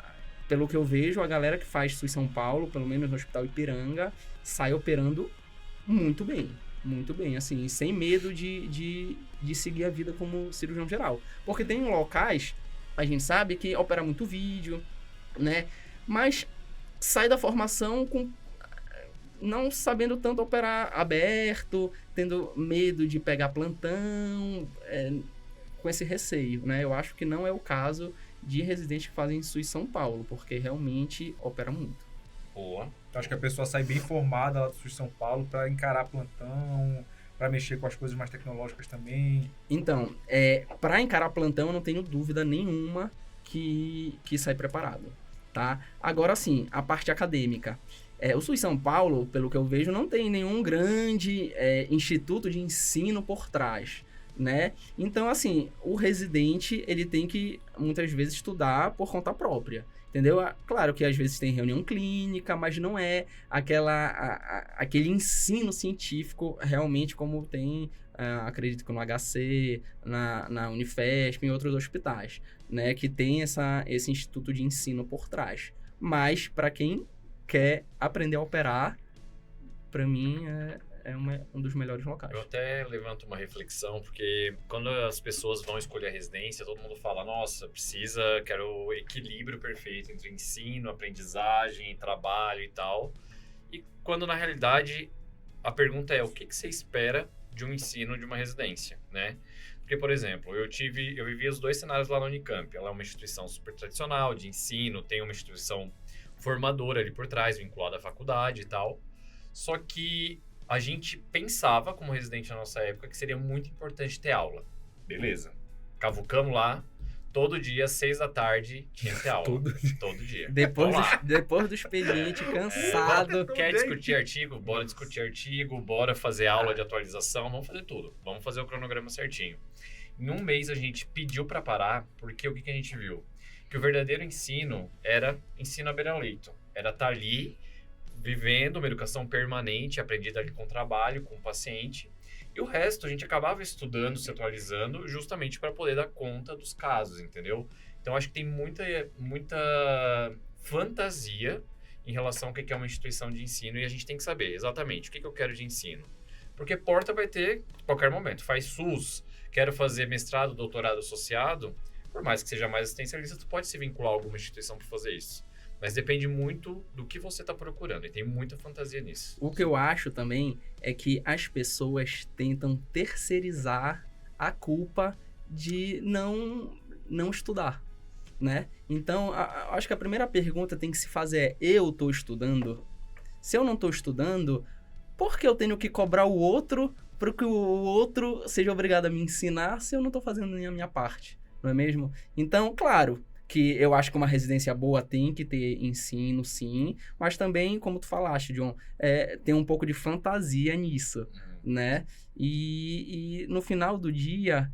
Speaker 4: Pelo que eu vejo, a galera que faz SUS São Paulo, pelo menos no Hospital Ipiranga, sai operando muito bem. Muito bem, assim, sem medo de seguir a vida como cirurgião geral. Porque tem locais, a gente sabe, que opera muito vídeo, né? Mas sai da formação não sabendo tanto operar aberto, tendo medo de pegar plantão, com esse receio, né? Eu acho que não é o caso de residentes que fazem SUS São Paulo, porque realmente opera muito.
Speaker 2: Boa.
Speaker 3: Acho que a pessoa sai bem formada lá do SUS São Paulo para encarar plantão, para mexer com as coisas mais tecnológicas também.
Speaker 4: Então, para encarar plantão, eu não tenho dúvida nenhuma que sai preparado, tá? Agora sim, a parte acadêmica. O SUS São Paulo, pelo que eu vejo, não tem nenhum grande instituto de ensino por trás, né? Então, assim, o residente, ele tem que, muitas vezes, estudar por conta própria. Entendeu? Claro que às vezes tem reunião clínica, mas não é aquele ensino científico realmente como tem, acredito que no HC, na Unifesp, em outros hospitais, né? Que tem esse instituto de ensino por trás. Mas, para quem quer aprender a operar, para mim um dos melhores locais.
Speaker 2: Eu até levanto uma reflexão, porque quando as pessoas vão escolher a residência, todo mundo fala, nossa, quero o equilíbrio perfeito entre ensino, aprendizagem, trabalho e tal. E quando, na realidade, a pergunta é, o que você espera de um ensino de uma residência, né? Porque, por exemplo, eu vivi os dois cenários lá na Unicamp. Ela é uma instituição super tradicional de ensino, tem uma instituição formadora ali por trás, vinculada à faculdade e tal. Só que a gente pensava, como residente na nossa época, que seria muito importante ter aula. Beleza. Cavucamos lá, todo dia, 6 da tarde, tinha que ter aula. Todo dia.
Speaker 4: Depois do expediente, cansado.
Speaker 2: Quer discutir artigo? Bora discutir artigo, bora fazer aula de atualização, vamos fazer tudo. Vamos fazer o cronograma certinho. Em um mês a gente pediu para parar, porque o que a gente viu? Que o verdadeiro ensino era ensino à beira-leito. Era estar ali, vivendo uma educação permanente, aprendida ali com o trabalho, com o paciente. E o resto a gente acabava estudando, se atualizando, justamente para poder dar conta dos casos, entendeu? Então, acho que tem muita fantasia em relação ao que é uma instituição de ensino, e a gente tem que saber exatamente o que eu quero de ensino. Porque porta vai ter a qualquer momento. Faz SUS, quero fazer mestrado, doutorado associado, Por mais que seja mais assistencialista, tu pode se vincular a alguma instituição para fazer isso. Mas depende muito do que você está procurando. E tem muita fantasia nisso.
Speaker 4: O que eu acho também é que as pessoas tentam terceirizar a culpa de não estudar, né? Então, acho que a primeira pergunta tem que se fazer é: eu estou estudando? Se eu não estou estudando, por que eu tenho que cobrar o outro para que o outro seja obrigado a me ensinar se eu não estou fazendo nem a minha parte? Não é mesmo? Então, claro que eu acho que uma residência boa tem que ter ensino, sim, mas também, como tu falaste, John, tem um pouco de fantasia nisso, né? E no final do dia,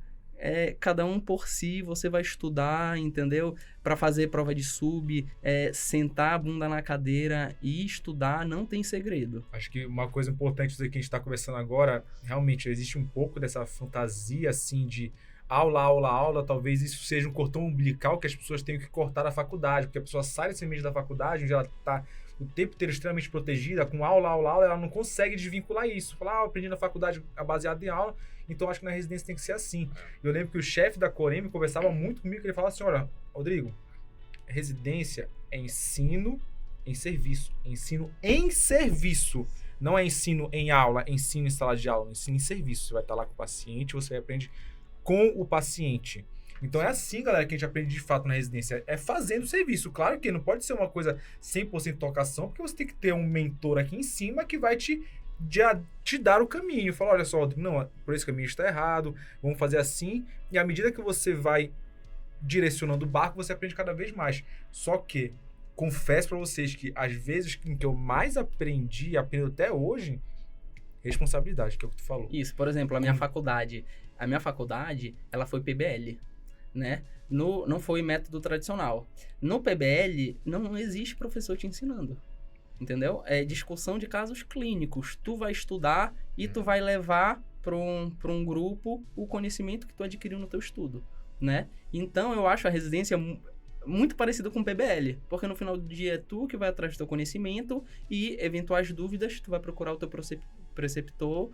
Speaker 4: cada um por si, você vai estudar, entendeu? Para fazer prova de sub, sentar a bunda na cadeira e estudar, não tem segredo.
Speaker 5: Acho que uma coisa importante dizer que a gente está conversando agora, realmente existe um pouco dessa fantasia, assim, de aula, talvez isso seja um cordão umbilical que as pessoas tenham que cortar da faculdade, porque a pessoa sai desse ambiente da faculdade, onde ela está o tempo inteiro extremamente protegida, com aula, ela não consegue desvincular isso. Falar, eu aprendi na faculdade baseado em aula, então acho que na residência tem que ser assim. Eu lembro que o chefe da Coreme conversava muito comigo, que ele falava assim: olha, Rodrigo, residência é ensino em serviço. Ensino em serviço. Não é ensino em aula, ensino em sala de aula, ensino em serviço. Você vai estar lá com o paciente, você aprende com o paciente. Então é assim, galera, que a gente aprende de fato na residência. É fazendo serviço. Claro que não pode ser uma coisa 100% tocação, porque você tem que ter um mentor aqui em cima que vai te dar o caminho. Falar, olha só, não, por esse caminho está errado, vamos fazer assim. E à medida que você vai direcionando o barco, você aprende cada vez mais. Só que, confesso para vocês que às vezes em que eu mais aprendi, e aprendo até hoje, responsabilidade, que é o que tu falou.
Speaker 4: Isso, por exemplo, a minha faculdade, ela foi PBL, né? Não foi método tradicional. No PBL, não existe professor te ensinando, entendeu? É discussão de casos clínicos. Tu vai estudar e tu vai levar para um grupo o conhecimento que tu adquiriu no teu estudo, né? Então, eu acho a residência muito parecida com o PBL, porque no final do dia é tu que vai atrás do teu conhecimento e eventuais dúvidas, tu vai procurar o teu preceptor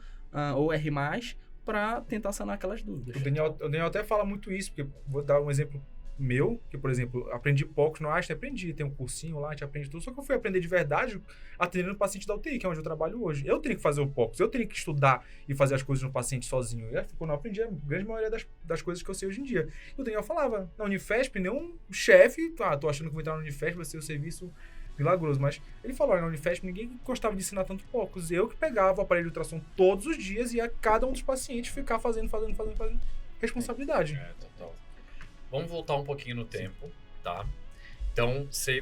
Speaker 4: ou R+, para tentar sanar aquelas dúvidas.
Speaker 5: O Daniel até fala muito isso, porque vou dar um exemplo meu, que, por exemplo, aprendi poucos no Einstein, aprendi, tem um cursinho lá, a gente aprende tudo, só que eu fui aprender de verdade atendendo o paciente da UTI, que é onde eu trabalho hoje. Eu tenho que fazer o POCUS, eu tenho que estudar e fazer as coisas no paciente sozinho. E quando eu aprendi a grande maioria das coisas que eu sei hoje em dia. E o Daniel falava, na Unifesp, nenhum chefe, tô achando que vou entrar na Unifesp, vai ser o serviço milagroso, mas ele falou, na Unifesp ninguém gostava de ensinar tanto POCUS. Eu que pegava o aparelho de ultrassom todos os dias e ia cada um dos pacientes ficar fazendo responsabilidade.
Speaker 2: Total. Vamos voltar um pouquinho no tempo, tá? Então, você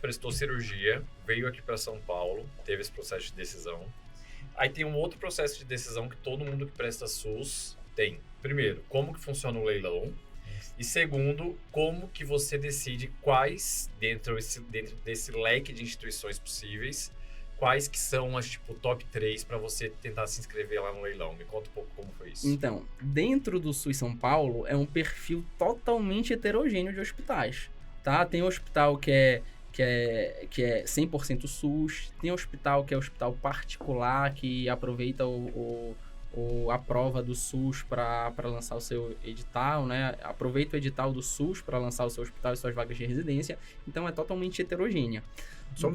Speaker 2: prestou cirurgia, veio aqui para São Paulo, teve esse processo de decisão. Aí tem um outro processo de decisão que todo mundo que presta SUS tem. Primeiro, como que funciona o leilão? E segundo, como que você decide quais, dentro desse leque de instituições possíveis, quais que são as, top 3 para você tentar se inscrever lá no leilão? Me conta um pouco como foi isso.
Speaker 4: Então, dentro do SUS São Paulo, é um perfil totalmente heterogêneo de hospitais, tá? Tem hospital que é 100% SUS, tem hospital que é hospital particular, que aproveita a prova do SUS para lançar o seu edital, né? Aproveita o edital do SUS para lançar o seu hospital e suas vagas de residência. Então, é totalmente heterogênea.
Speaker 5: Só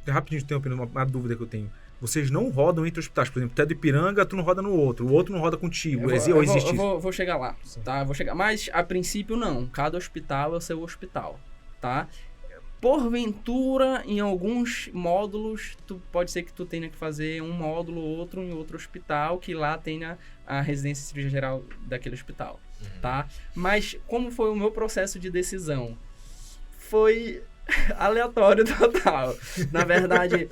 Speaker 5: rapidinho, uma dúvida que eu tenho. Vocês não rodam entre hospitais? Por exemplo, tu é do Ipiranga, tu não roda no outro. O outro não roda contigo.
Speaker 4: Eu vou chegar lá, tá? Mas, a princípio, não. Cada hospital é o seu hospital, tá? Porventura, em alguns módulos, pode ser que tu tenha que fazer um módulo ou outro em outro hospital, que lá tenha a residência de cirurgia geral daquele hospital, tá? Mas como foi o meu processo de decisão? Foi aleatório total. Na verdade,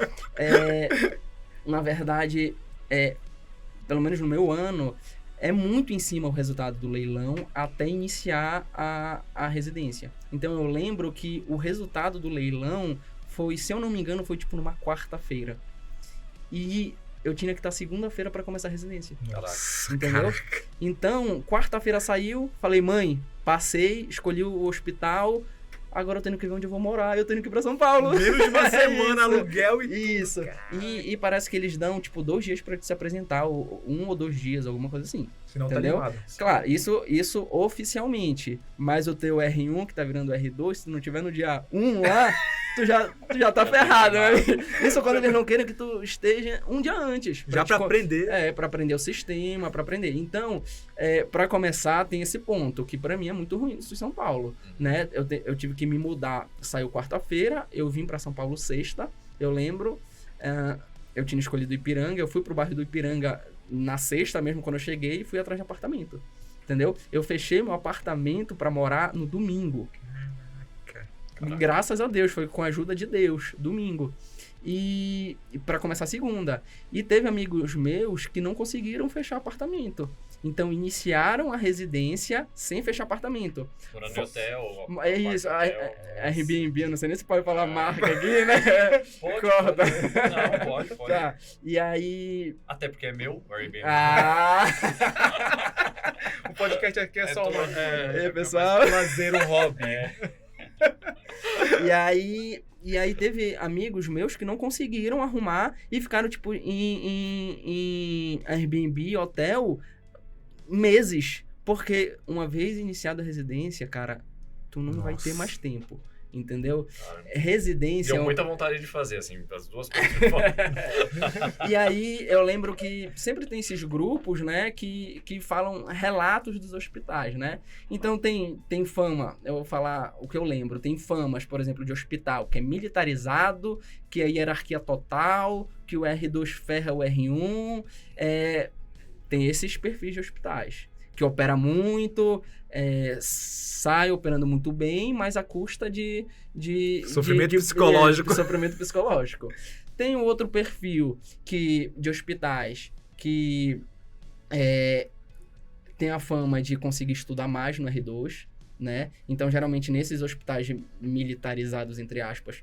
Speaker 4: pelo menos no meu ano, é muito em cima o resultado do leilão até iniciar a residência. Então, eu lembro que o resultado do leilão foi, se eu não me engano, foi numa quarta-feira. E eu tinha que estar segunda-feira para começar a residência.
Speaker 5: Nossa,
Speaker 4: entendeu?
Speaker 5: Caraca.
Speaker 4: Então, quarta-feira saiu, falei, mãe, passei, escolhi o hospital, agora eu tenho que ver onde eu vou morar, eu tenho que ir pra São Paulo.
Speaker 5: Menos de uma semana, aluguel
Speaker 4: e isso. E parece que eles dão, 2 dias pra te se apresentar, 1 ou 2 dias, alguma coisa assim.
Speaker 5: Sim. que não
Speaker 4: entendeu?
Speaker 5: tá limado.
Speaker 4: Claro, isso oficialmente. Mas o teu R1, que tá virando R2, se não tiver no dia 1 lá, tu já tá ferrado, né? Isso quando eles não querem que tu esteja um dia antes.
Speaker 5: Já pra aprender.
Speaker 4: Pra aprender o sistema, pra aprender. Então, pra começar, tem esse ponto, que pra mim é muito ruim isso em São Paulo, né? Eu tive que me mudar, saiu quarta-feira, eu vim pra São Paulo sexta, eu lembro, eu tinha escolhido Ipiranga, eu fui pro bairro do Ipiranga na sexta mesmo, quando eu cheguei, e fui atrás de apartamento, entendeu? Eu fechei meu apartamento pra morar no domingo.
Speaker 5: Caraca.
Speaker 4: Graças a Deus, foi com a ajuda de Deus, domingo. E para começar a segunda. E teve amigos meus que não conseguiram fechar apartamento. Então, iniciaram a residência sem fechar apartamento.
Speaker 2: Morando em hotel.
Speaker 4: É isso, Airbnb, eu não sei nem se pode falar marca aqui, né?
Speaker 2: Pode,
Speaker 4: Corta.
Speaker 2: Não, pode.
Speaker 4: Tá. E aí...
Speaker 2: Até porque é meu, o Airbnb.
Speaker 5: O podcast aqui é só
Speaker 4: pessoal.
Speaker 5: lazer, um hobby.
Speaker 4: E aí teve amigos meus que não conseguiram arrumar e ficaram, tipo, em Airbnb, hotel, meses. Porque uma vez iniciada a residência, cara, tu não vai ter mais tempo. Entendeu?
Speaker 2: Claro.
Speaker 4: Residência...
Speaker 2: Deu muita vontade de fazer, assim, as duas coisas.
Speaker 4: E aí, eu lembro que sempre tem esses grupos, né, que falam relatos dos hospitais, né? Então, tem fama, eu vou falar o que eu lembro, tem famas, por exemplo, de hospital, que é militarizado, que é hierarquia total, que o R2 ferra o R1, tem esses perfis de hospitais, que opera muito... sai operando muito bem, mas à custa de
Speaker 5: sofrimento psicológico.
Speaker 4: Sofrimento psicológico. Tem um outro perfil de hospitais que tem a fama de conseguir estudar mais no R2, né? Então, geralmente, nesses hospitais militarizados, entre aspas,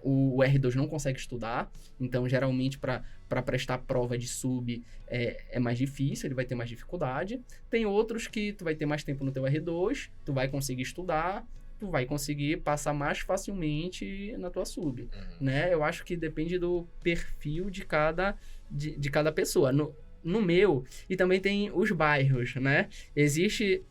Speaker 4: o R2 não consegue estudar. Então, geralmente, para prestar prova de sub é mais difícil, ele vai ter mais dificuldade. Tem outros que tu vai ter mais tempo no teu R2, tu vai conseguir estudar, tu vai conseguir passar mais facilmente na tua sub, né? Eu acho que depende do perfil de cada pessoa. No meu, e também tem os bairros, né? Existe...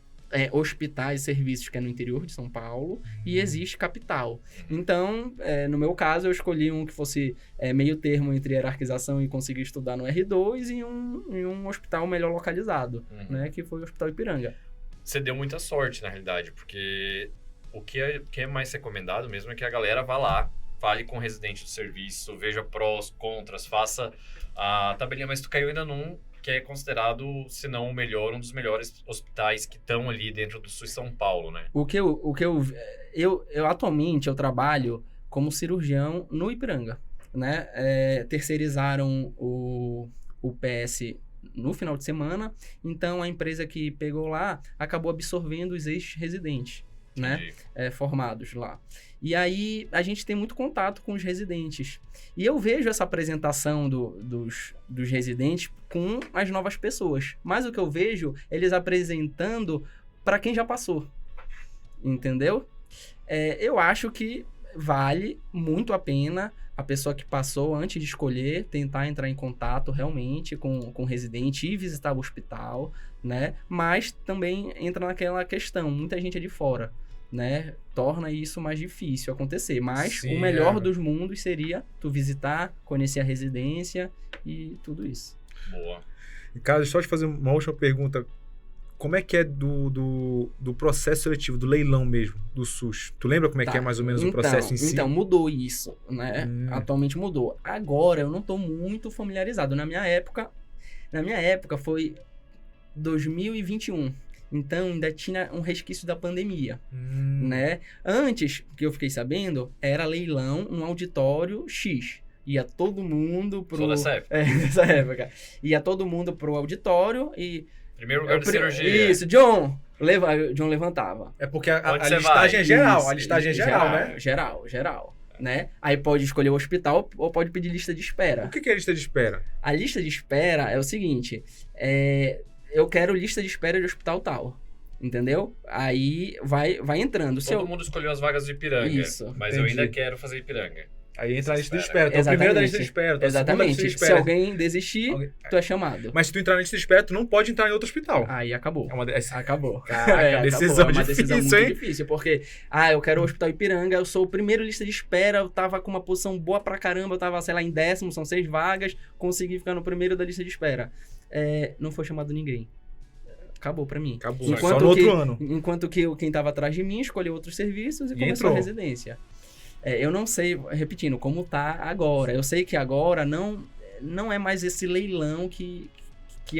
Speaker 4: hospitais e serviços que é no interior de São Paulo e existe capital. Então, no meu caso, eu escolhi um que fosse meio termo entre hierarquização e conseguir estudar no R2 e um hospital melhor localizado, né, que foi o Hospital Ipiranga.
Speaker 2: Você deu muita sorte, na realidade, porque o que é mais recomendado mesmo é que a galera vá lá, fale com o residente do serviço, veja prós, contras, faça a tabelinha, mas tu caiu ainda num que é considerado, se não o melhor, um dos melhores hospitais que estão ali dentro do SUS São Paulo, né?
Speaker 4: Eu atualmente eu trabalho como cirurgião no Ipiranga, né? Terceirizaram o PS no final de semana, então a empresa que pegou lá acabou absorvendo os ex-residentes, né? Formados lá. E aí, a gente tem muito contato com os residentes. E eu vejo essa apresentação dos residentes com as novas pessoas. Mas o que eu vejo, eles apresentando para quem já passou. Entendeu? Eu acho que vale muito a pena a pessoa que passou, antes de escolher, tentar entrar em contato realmente com o residente e visitar o hospital, né? Mas também entra naquela questão, muita gente é de fora, né? Torna isso mais difícil acontecer. Mas
Speaker 5: Sim,
Speaker 4: o melhor dos mundos seria tu visitar, conhecer a residência e tudo isso.
Speaker 2: Boa.
Speaker 5: Cara, só te fazer uma última pergunta. Como é que é do processo seletivo, do leilão mesmo, do SUS? Tu lembra como é que é mais ou menos o processo em si?
Speaker 4: Então, mudou isso, né? Atualmente mudou. Agora, eu não estou muito familiarizado. Na minha época foi 2021. Então, ainda tinha um resquício da pandemia, né? Antes, que eu fiquei sabendo, era leilão, um auditório X. Ia todo mundo pro...
Speaker 2: Sou dessa época.
Speaker 4: Dessa época. Ia todo mundo pro auditório e...
Speaker 2: Primeiro lugar de cirurgia.
Speaker 4: Isso, John levantava.
Speaker 5: É porque a
Speaker 2: Onde você
Speaker 5: listagem
Speaker 2: vai?
Speaker 5: é geral.
Speaker 4: Isso,
Speaker 5: A listagem é geral, né?
Speaker 4: Geral, né? Aí pode escolher o hospital ou pode pedir lista de espera.
Speaker 5: O que é lista de espera?
Speaker 4: A lista de espera é o seguinte, eu quero lista de espera de hospital tal, entendeu? Aí vai entrando.
Speaker 2: Todo mundo escolheu as vagas do Ipiranga,
Speaker 4: Isso,
Speaker 2: mas
Speaker 5: entendi.
Speaker 2: eu ainda quero fazer Ipiranga.
Speaker 5: Aí entra na lista de espera. Tu é o primeiro da lista de espera.
Speaker 4: Exatamente. Se alguém desistir, tu é chamado.
Speaker 5: Mas se tu entrar na lista de espera, tu não pode entrar em outro hospital.
Speaker 4: Aí acabou.
Speaker 5: Acabou.
Speaker 4: Caraca,
Speaker 5: decisão
Speaker 4: acabou. É uma
Speaker 5: difícil,
Speaker 4: decisão muito
Speaker 5: hein?
Speaker 4: difícil, porque, eu quero o Hospital Ipiranga, eu sou o primeiro lista de espera, eu tava com uma posição boa pra caramba, eu tava, sei lá, em 10º, são 6 vagas, consegui ficar no primeiro da lista de espera. Não foi chamado ninguém. Acabou pra mim.
Speaker 5: Acabou. Só no outro ano.
Speaker 4: Enquanto que quem tava atrás de mim escolheu outros serviços e começou a residência. Eu não sei, repetindo, como tá agora. Eu sei que agora não é mais esse leilão que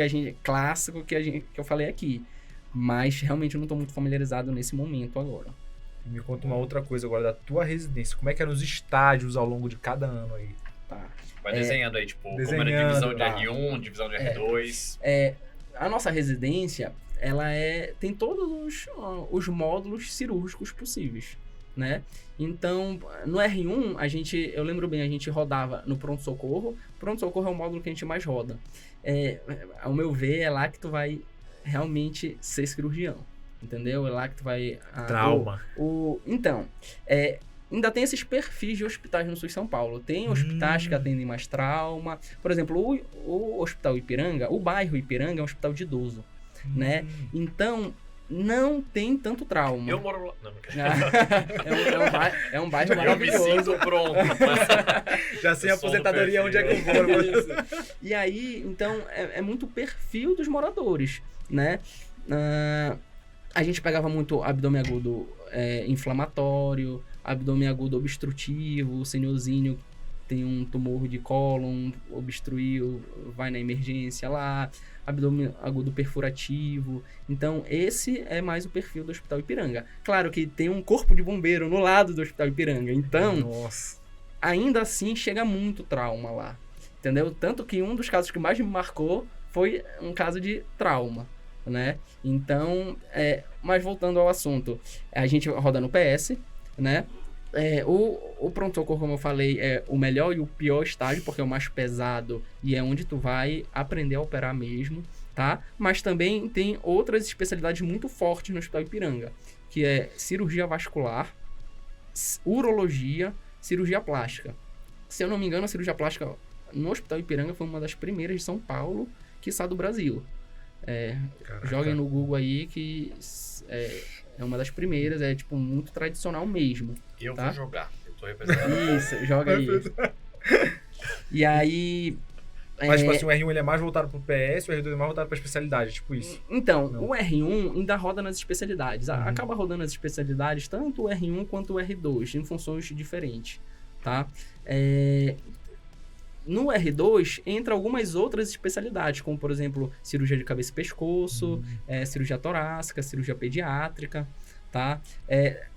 Speaker 4: a gente clássico que eu falei aqui. Mas realmente eu não tô muito familiarizado nesse momento agora.
Speaker 5: Me conta uma outra coisa agora da tua residência. Como é que eram os estágios ao longo de cada ano aí?
Speaker 4: Tá.
Speaker 2: Vai desenhando aí, tipo, como era divisão de R1, divisão de R2.
Speaker 4: A nossa residência, ela tem todos os módulos cirúrgicos possíveis, né? Então, no R1, eu lembro bem, a gente rodava no pronto-socorro. Pronto-socorro é o módulo que a gente mais roda. Ao meu ver, é lá que tu vai realmente ser cirurgião, entendeu? É lá que tu vai...
Speaker 5: Trauma.
Speaker 4: Então, ainda tem esses perfis de hospitais no Sul de São Paulo. Tem hospitais que atendem mais trauma. Por exemplo, o Hospital Ipiranga, o bairro Ipiranga é um hospital de idoso, né? Então, não tem tanto trauma.
Speaker 2: Eu moro lá. Não,
Speaker 4: é um bairro
Speaker 2: eu me
Speaker 4: maravilhoso.
Speaker 2: sinto pronto.
Speaker 5: Já sei a aposentadoria onde é que eu moro.
Speaker 4: E aí, então, é muito perfil dos moradores, né? A gente pegava muito abdômen agudo inflamatório, abdômen agudo obstrutivo, o senhorzinho tem um tumor de cólon, obstruiu, vai na emergência lá, abdômen agudo perfurativo. Então, esse é mais o perfil do Hospital Ipiranga. Claro que tem um corpo de bombeiro no lado do Hospital Ipiranga, então, ainda assim, chega muito trauma lá, entendeu? Tanto que um dos casos que mais me marcou foi um caso de trauma, né? Então, mas voltando ao assunto, a gente roda no PS, né? O pronto-socorro, como eu falei, é o melhor e o pior estágio, porque é o mais pesado e é onde tu vai aprender a operar mesmo, tá? Mas também tem outras especialidades muito fortes no Hospital Ipiranga, que é cirurgia vascular, urologia, cirurgia plástica. Se eu não me engano, a cirurgia plástica no Hospital Ipiranga foi uma das primeiras de São Paulo, quiçá do Brasil. Joguem no Google aí que é uma das primeiras, tipo muito tradicional mesmo.
Speaker 2: Eu
Speaker 4: tá?
Speaker 2: vou jogar, eu tô representando.
Speaker 4: Isso, joga aí. E aí...
Speaker 5: Mas tipo assim, o R1 ele é mais voltado pro PS, o R2 é mais voltado pra especialidade, tipo isso.
Speaker 4: Então, o R1 ainda roda nas especialidades. Acaba rodando as especialidades, tanto o R1 quanto o R2, em funções diferentes, tá? No R2, entra algumas outras especialidades, como, por exemplo, cirurgia de cabeça e pescoço, cirurgia torácica, cirurgia pediátrica, tá?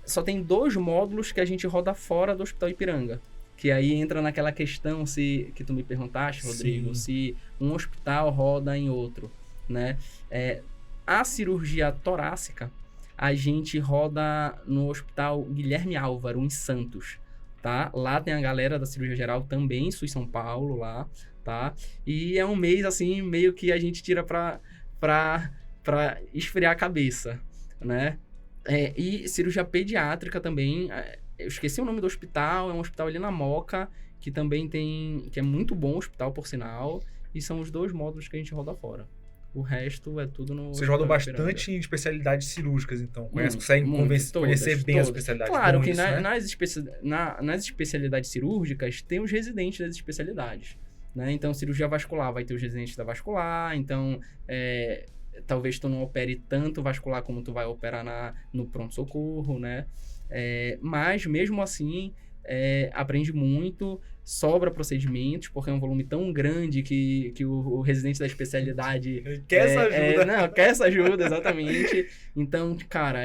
Speaker 4: Só tem 2 módulos que a gente roda fora do Hospital Ipiranga, que aí entra naquela questão que tu me perguntaste, Rodrigo, se um hospital roda em outro, né? A cirurgia torácica, a gente roda no Hospital Guilherme Álvaro, em Santos, tá? Lá tem a galera da cirurgia geral também, Sul São Paulo, lá, tá? E é um mês, assim, meio que a gente tira pra esfriar a cabeça, né? E cirurgia pediátrica também, eu esqueci o nome do hospital, é um hospital ali na Moca, que também que é muito bom hospital, por sinal, e são os 2 módulos que a gente roda fora. O resto é tudo no...
Speaker 5: Vocês rodam bastante em especialidades cirúrgicas, então. Conseguem conhecer bem as especialidades.
Speaker 4: Claro que
Speaker 5: isso, né?
Speaker 4: nas especialidades cirúrgicas tem os residentes das especialidades, né? Então, cirurgia vascular vai ter os residentes da vascular. Então, talvez tu não opere tanto vascular como tu vai operar no pronto-socorro, né? Mas, mesmo assim, aprende muito, sobra procedimentos, porque é um volume tão grande que o residente da especialidade...
Speaker 5: Quer essa ajuda.
Speaker 4: Quer essa ajuda, exatamente. Então, cara,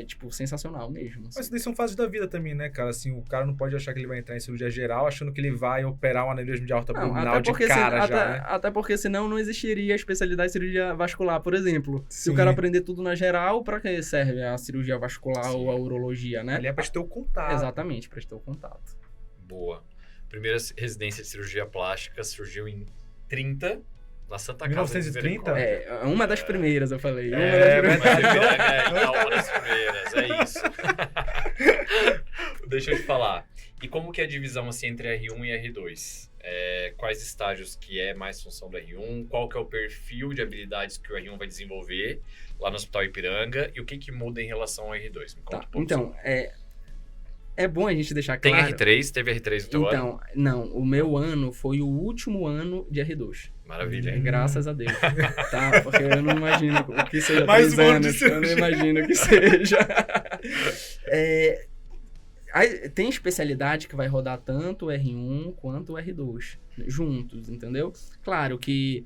Speaker 4: tipo, sensacional mesmo.
Speaker 5: Assim. Mas isso são fases da vida também, né, cara? Assim, o cara não pode achar que ele vai entrar em cirurgia geral achando que ele vai operar um aneurisma de aorta abdominal de cara né?
Speaker 4: Até porque senão não existiria a especialidade de cirurgia vascular, por exemplo.
Speaker 5: Sim.
Speaker 4: Se o cara aprender tudo na geral, pra que serve a cirurgia vascular ou a urologia, né?
Speaker 5: Ali é pra te ter o contato.
Speaker 4: Exatamente, pra te ter o contato.
Speaker 2: Boa. Primeira residência de cirurgia plástica surgiu em 30, na Santa Casa
Speaker 5: 1930?
Speaker 4: Uma das primeiras, eu falei.
Speaker 2: Mas Ipiranga é uma das primeiras, é isso. Deixa eu te falar. E como que é a divisão assim, entre R1 e R2? Quais estágios que é mais função do R1? Qual que é o perfil de habilidades que o R1 vai desenvolver lá no Hospital Ipiranga? E o que muda em relação ao R2? Me conta um pouco
Speaker 4: Então,
Speaker 2: sobre.
Speaker 4: é bom a gente deixar
Speaker 2: Tem
Speaker 4: claro...
Speaker 2: R3? Teve R3 no teu ano?
Speaker 4: Então, não. O meu ano foi o último ano de R2.
Speaker 2: Maravilha, hein?
Speaker 4: Graças a Deus. Tá? Porque eu não imagino o que seja
Speaker 5: Mais
Speaker 4: 3
Speaker 5: um ano de
Speaker 4: anos. Eu não
Speaker 5: cirurgia.
Speaker 4: imagino o que seja. Tem especialidade que vai rodar tanto o R1 quanto o R2 juntos, entendeu? Claro que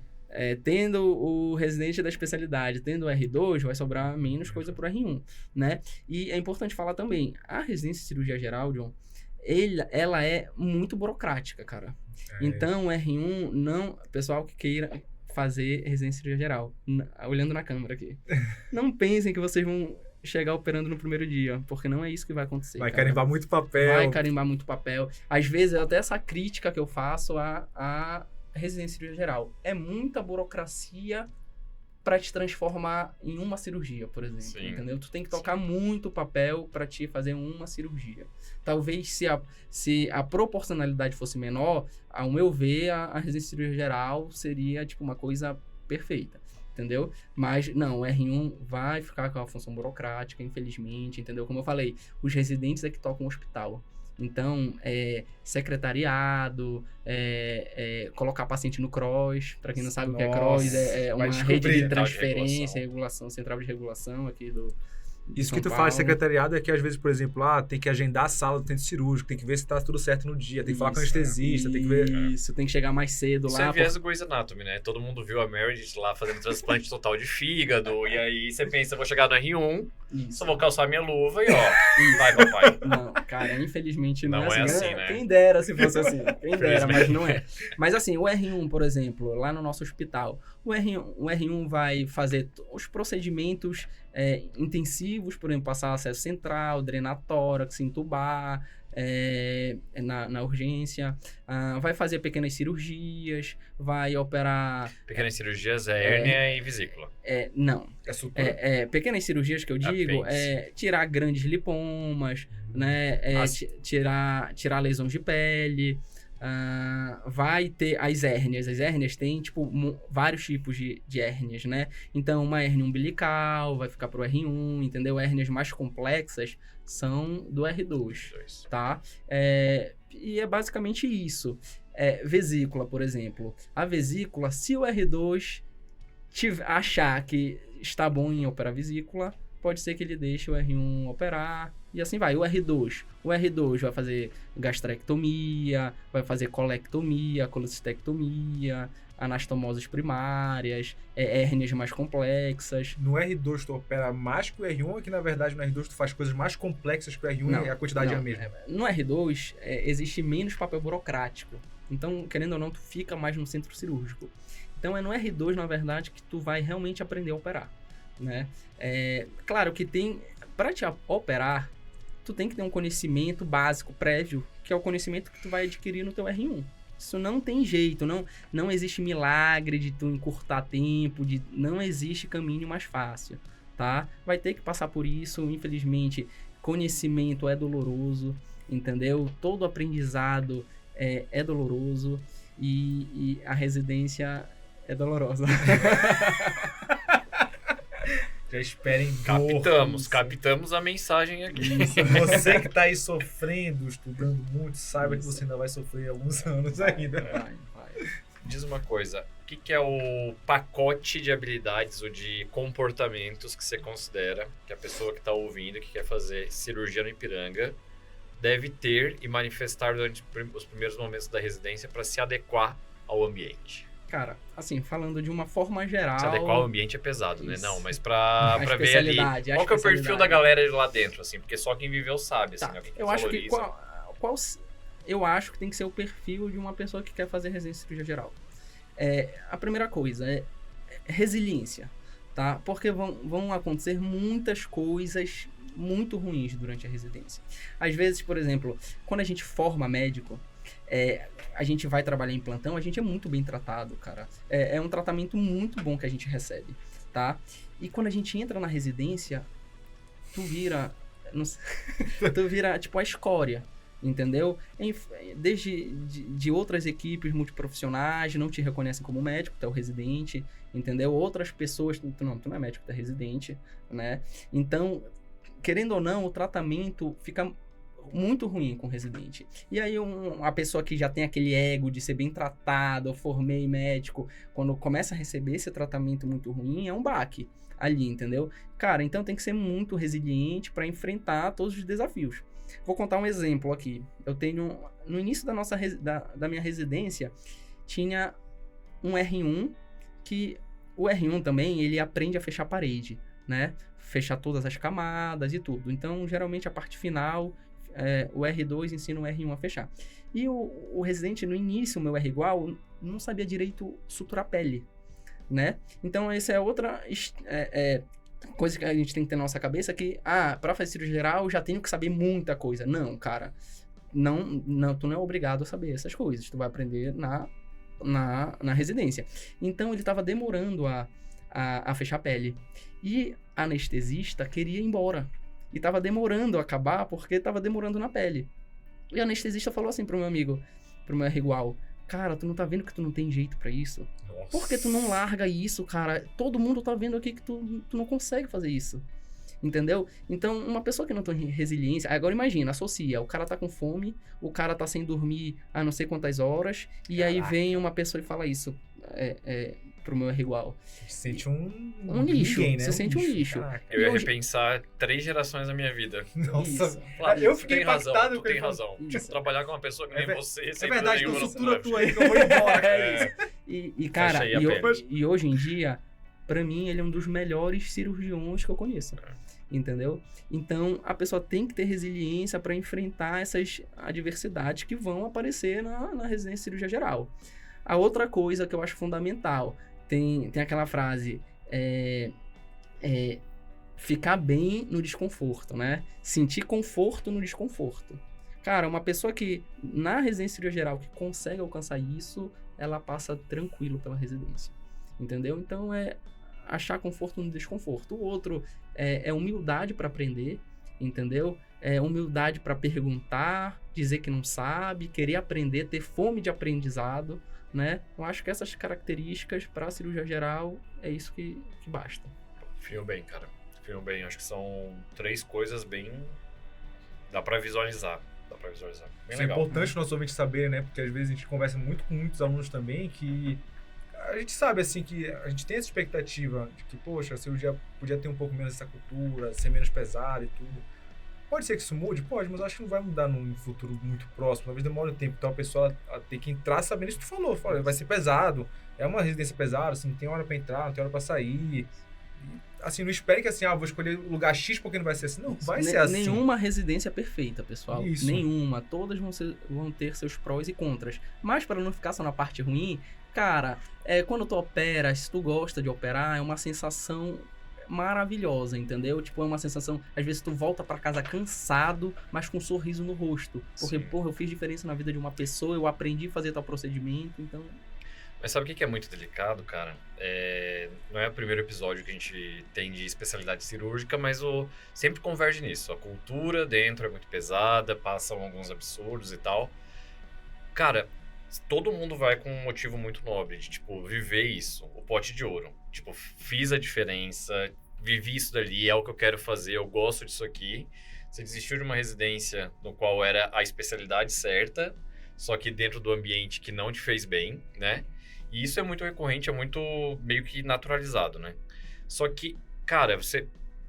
Speaker 4: tendo o residente da especialidade, tendo o R2, vai sobrar menos coisa pro R1, né? E é importante falar também, a residência de cirurgia geral, John, ela é muito burocrática, cara. Então, o R1, não... Pessoal que queira fazer residência de cirurgia geral, olhando na câmera aqui, não pensem que vocês vão chegar operando no primeiro dia, porque não é isso que vai acontecer.
Speaker 5: Vai
Speaker 4: cara.
Speaker 5: carimbar muito papel.
Speaker 4: Vai carimbar muito papel. Às vezes, até essa crítica que eu faço à residência de cirurgia geral. É muita burocracia para te transformar em uma cirurgia, por exemplo.
Speaker 2: Sim.
Speaker 4: Entendeu? Tu tem que tocar muito papel para te fazer uma cirurgia. Talvez se a proporcionalidade fosse menor, ao meu ver, a residência de cirurgia geral seria tipo uma coisa perfeita. Entendeu? Mas, não, o R1 vai ficar com a função burocrática, infelizmente, entendeu? Como eu falei, os residentes é que tocam o hospital. Então, secretariado, colocar paciente no CROSS, para quem não sabe o que é CROSS, é uma rede de transferência, regulação, central de regulação aqui do
Speaker 5: Isso
Speaker 4: São
Speaker 5: que tu
Speaker 4: Paulo.
Speaker 5: faz secretariado é que, às vezes, por exemplo, tem que agendar a sala do centro cirúrgico, tem que ver se tá tudo certo no dia, tem que falar com o anestesista, tem que ver...
Speaker 4: Isso, tem que chegar mais cedo
Speaker 2: Isso
Speaker 4: lá.
Speaker 2: é viés do Grey's Anatomy, né? Todo mundo viu a Meredith lá fazendo transplante total de fígado, e aí você pensa, vou chegar no R1,
Speaker 4: Isso.
Speaker 2: só vou calçar minha luva e ó, vai papai.
Speaker 4: Não, cara, infelizmente não,
Speaker 2: Não
Speaker 4: é
Speaker 2: é
Speaker 4: assim.
Speaker 2: assim, né?
Speaker 4: Quem dera se fosse assim. Quem dera, mas não é. Mas assim, o R1, por exemplo, lá no nosso hospital, o R1 vai fazer os procedimentos intensivos, por exemplo, passar acesso central, drenar tórax, entubar, na urgência, vai fazer pequenas cirurgias, vai operar...
Speaker 2: Pequenas cirurgias hérnia e vesícula.
Speaker 4: Não.
Speaker 5: É sutura.
Speaker 4: Pequenas cirurgias que eu digo
Speaker 2: Apêndice.
Speaker 4: tirar grandes lipomas, né? Tirar lesões de pele. Vai ter as hérnias. As hérnias têm, vários tipos de hérnias, né? Então, uma hérnia umbilical vai ficar pro R1, entendeu? Hérnias mais complexas são do R2, tá? E é basicamente isso. Vesícula, por exemplo. A vesícula, se o R2 achar que está bom em operar vesícula, pode ser que ele deixe o R1 operar e assim vai. O R2 vai fazer gastrectomia, vai fazer colectomia, colecistectomia, anastomoses primárias, hérnias mais complexas.
Speaker 5: No R2 tu opera mais que o R1 ou que, na verdade, no R2 tu faz coisas mais complexas que o R1
Speaker 4: Não,
Speaker 5: e a quantidade é a
Speaker 4: não.
Speaker 5: mesma?
Speaker 4: No R2 existe menos papel burocrático. Então, querendo ou não, tu fica mais no centro cirúrgico. Então, é no R2, na verdade, que tu vai realmente aprender a operar, né? Claro que para te operar, tu tem que ter um conhecimento básico, prévio, que é o conhecimento que tu vai adquirir no teu R1. Isso não tem jeito, não existe milagre de tu encurtar tempo, não existe caminho mais fácil, tá? Vai ter que passar por isso, infelizmente, conhecimento é doloroso, entendeu? Todo aprendizado é doloroso e a residência é dolorosa.
Speaker 5: Já esperem dor.
Speaker 2: Captamos a mensagem aqui.
Speaker 5: Você que tá aí sofrendo, estudando muito, saiba que você ainda vai sofrer alguns anos ainda.
Speaker 4: Vai.
Speaker 2: Diz uma coisa, o que é o pacote de habilidades ou de comportamentos que você considera que a pessoa que está ouvindo, que quer fazer cirurgia no Ipiranga, deve ter e manifestar durante os primeiros momentos da residência para se adequar ao ambiente?
Speaker 4: Cara, assim, falando de uma forma geral...
Speaker 2: Se adequar ao ambiente é pesado, né?
Speaker 4: Isso.
Speaker 2: Não, mas pra ver ali...
Speaker 4: especialidade,
Speaker 2: Qual que é o perfil da galera lá dentro, assim? Porque só quem viveu sabe, assim,
Speaker 4: Tá,
Speaker 2: né? O que
Speaker 4: eu acho que
Speaker 2: valoriza.
Speaker 4: eu acho que tem que ser o perfil de uma pessoa que quer fazer residência de cirurgia geral. A primeira coisa é resiliência, tá? Porque vão acontecer muitas coisas muito ruins durante a residência. Às vezes, por exemplo, quando a gente forma médico, a gente vai trabalhar em plantão, a gente é muito bem tratado, cara. É um tratamento muito bom que a gente recebe, tá? E quando a gente entra na residência, tu vira tipo a escória. entendeu? Desde de outras equipes multiprofissionais, não te reconhecem como médico, tu é o residente, entendeu? Outras pessoas, tu não é médico, tu é residente, né? Então, querendo ou não, o tratamento fica muito ruim com o residente. E aí a pessoa que já tem aquele ego de ser bem tratado, eu formei médico, quando começa a receber esse tratamento muito ruim, é um baque ali, entendeu? Cara, então tem que ser muito resiliente para enfrentar todos os desafios. Vou contar um exemplo aqui. Eu tenho, no início da minha residência, tinha um R1 que o R1 também, ele aprende a fechar a parede, né? Fechar todas as camadas e tudo. Então, geralmente, a parte final, o R2 ensina o R1 a fechar. E o residente, no início, o meu R igual, não sabia direito suturar pele, né? Então, essa é outra coisa que a gente tem que ter na nossa cabeça, que, para fazer cirurgia geral, eu já tenho que saber muita coisa. Não, cara. Não, tu não é obrigado a saber essas coisas. Tu vai aprender na residência. Então, ele estava demorando a fechar a pele. E a anestesista queria ir embora. E tava demorando a acabar porque tava demorando na pele. E a anestesista falou assim pro meu amigo, pro meu R igual: cara, tu não tá vendo que tu não tem jeito pra isso?
Speaker 5: Nossa.
Speaker 4: Por que tu não larga isso, cara? Todo mundo tá vendo aqui que tu não consegue fazer isso. Entendeu? Então, uma pessoa que não tem resiliência... Agora imagina, associa, o cara tá com fome, o cara tá sem dormir há não sei quantas horas, e aí vem uma pessoa e fala isso pro meu R igual.
Speaker 5: Se sente um
Speaker 4: lixo,
Speaker 5: ninguém, né?
Speaker 4: você sente um lixo.
Speaker 5: Caraca.
Speaker 2: Eu ia repensar 3 gerações da minha vida.
Speaker 5: Nossa,
Speaker 4: Isso.
Speaker 2: Flávio,
Speaker 5: eu
Speaker 2: tu
Speaker 5: fiquei
Speaker 2: tem razão,
Speaker 5: impactado
Speaker 2: tu
Speaker 5: com
Speaker 2: tem
Speaker 5: ele
Speaker 2: razão.
Speaker 4: Isso.
Speaker 2: Tipo, trabalhar com uma pessoa que nem você,
Speaker 5: É
Speaker 2: sem
Speaker 5: verdade,
Speaker 2: dúvida
Speaker 5: tu
Speaker 2: nenhuma,
Speaker 5: sutura
Speaker 2: não
Speaker 5: tua aí que eu vou embora.
Speaker 2: É.
Speaker 4: E cara,
Speaker 2: Fecha aí a pele.
Speaker 4: e hoje em dia, pra mim, ele é um dos melhores cirurgiões que eu conheço. Entendeu? Então, a pessoa tem que ter resiliência para enfrentar essas adversidades que vão aparecer na residência de cirurgia geral. A outra coisa que eu acho fundamental, tem aquela frase, ficar bem no desconforto, né? Sentir conforto no desconforto. Cara, uma pessoa que, na residência de cirurgia geral, que consegue alcançar isso, ela passa tranquilo pela residência. Entendeu? Então, achar conforto no desconforto. O outro é humildade para aprender, entendeu? Humildade para perguntar, dizer que não sabe, querer aprender, ter fome de aprendizado, né? Eu acho que essas características para a cirurgia geral é isso que basta.
Speaker 2: Definiu bem, cara. Definiu bem. Acho que são 3 coisas bem... Dá para visualizar. Bem
Speaker 5: Isso
Speaker 2: legal.
Speaker 5: é importante os nossos ouvintes saberem, né? Porque às vezes a gente conversa muito com muitos alunos também que a gente sabe, assim, que a gente tem essa expectativa de que, poxa, a cirurgia podia ter um pouco menos essa cultura, ser menos pesada e tudo. Pode ser que isso mude? Pode, mas eu acho que não vai mudar num futuro muito próximo. Talvez demore um tempo. Então a pessoa tem que entrar sabendo isso que tu falou. Vai ser pesado. É uma residência pesada, assim, não tem hora pra entrar, não tem hora pra sair. Assim, não espere que assim, vou escolher o lugar X porque não vai ser assim. Não, vai ser assim.
Speaker 4: Nenhuma residência é perfeita, pessoal.
Speaker 5: Isso.
Speaker 4: Nenhuma. Todas vão ter seus prós e contras. Mas para não ficar só na parte ruim, cara, quando tu opera, se tu gosta de operar, é uma sensação maravilhosa, entendeu? Tipo, é uma sensação... Às vezes tu volta pra casa cansado, mas com um sorriso no rosto. Porque,
Speaker 2: Sim.
Speaker 4: porra, eu fiz diferença na vida de uma pessoa, eu aprendi a fazer tal procedimento, então...
Speaker 2: Mas sabe o que é muito delicado, cara? Não é o primeiro episódio que a gente tem de especialidade cirúrgica, mas sempre converge nisso. A cultura dentro é muito pesada, passam alguns absurdos e tal. Cara, todo mundo vai com um motivo muito nobre de, tipo, viver isso, o pote de ouro. Tipo, fiz a diferença, vivi isso dali, é o que eu quero fazer, eu gosto disso aqui. Você desistiu de uma residência no qual era a especialidade certa, só que dentro do ambiente que não te fez bem, né? E isso é muito recorrente, é muito meio que naturalizado, né? Só que, cara,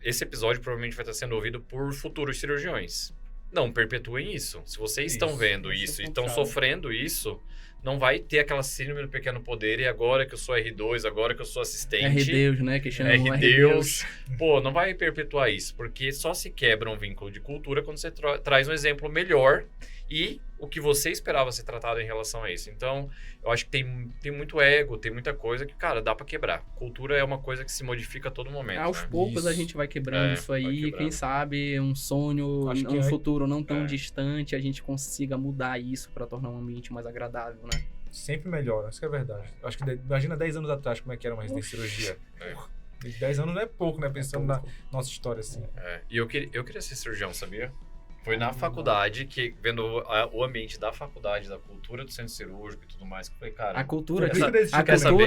Speaker 2: esse episódio provavelmente vai estar sendo ouvido por futuros cirurgiões. Não perpetuem isso. Se vocês estão vendo isso e estão sofrendo isso, não vai ter aquela síndrome do pequeno poder e agora que eu sou R2, agora que eu sou assistente...
Speaker 4: R-Deus, né? Que chama
Speaker 2: R-Deus. Pô, não vai perpetuar isso, porque só se quebra um vínculo de cultura quando você traz um exemplo melhor e o que você esperava ser tratado em relação a isso. Então, eu acho que tem muito ego, tem muita coisa que, cara, dá pra quebrar. Cultura é uma coisa que se modifica a todo momento,
Speaker 4: Aos
Speaker 2: né?
Speaker 4: poucos
Speaker 5: Isso.
Speaker 4: a gente vai quebrando isso aí,
Speaker 2: vai
Speaker 4: e
Speaker 2: quebrando.
Speaker 4: quem sabe um sonho,
Speaker 5: Acho que
Speaker 4: um futuro não tão
Speaker 2: É.
Speaker 4: distante, a gente consiga mudar isso pra tornar um ambiente mais agradável, né?
Speaker 5: Sempre melhora, isso que é verdade. Eu acho que imagina 10 anos atrás como é que era uma residência de cirurgia.
Speaker 2: É.
Speaker 5: Porra, 10 anos não é pouco, né? Pensando na nossa história, assim.
Speaker 2: E eu queria ser cirurgião, sabia? Foi na faculdade, que vendo o ambiente da faculdade, da cultura do centro cirúrgico e tudo mais, que eu falei, cara...
Speaker 4: A cultura,
Speaker 5: Foi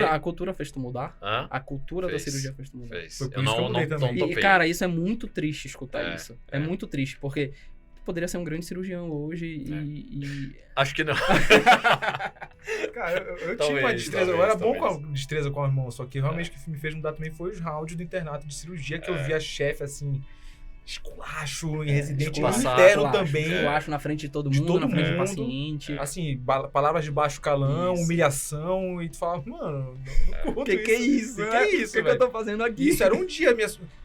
Speaker 4: a cultura fez tu mudar?
Speaker 2: Hã?
Speaker 4: A cultura da
Speaker 2: Fez.
Speaker 4: cirurgia fez tu mudar?
Speaker 2: Fez.
Speaker 5: Foi por
Speaker 2: Eu
Speaker 5: isso que eu
Speaker 2: não
Speaker 5: mudei também.
Speaker 4: E,
Speaker 2: topei.
Speaker 4: cara, isso é muito triste escutar isso. É
Speaker 2: é.
Speaker 4: muito triste, porque tu poderia ser um grande cirurgião hoje e...
Speaker 2: Acho que não.
Speaker 5: Cara, eu
Speaker 2: Talvez,
Speaker 5: tinha uma destreza, eu
Speaker 2: talvez,
Speaker 5: era bom com
Speaker 2: talvez.
Speaker 5: a destreza com as mãos, só que realmente o que me fez mudar também foi os rounds do internato de cirurgia, que eu via chefe assim, esculacho em residente
Speaker 2: esculacho,
Speaker 5: interno também.
Speaker 4: Eu acho na frente de todo
Speaker 5: De
Speaker 4: mundo,
Speaker 5: todo
Speaker 4: na frente do
Speaker 5: mundo.
Speaker 4: paciente.
Speaker 5: Assim, palavras de baixo calão,
Speaker 4: Isso.
Speaker 5: humilhação, e tu falava, mano, não curto
Speaker 4: Que é isso?
Speaker 5: Que é isso,
Speaker 4: O que eu
Speaker 5: velho?
Speaker 4: tô fazendo aqui?
Speaker 5: Isso era um dia,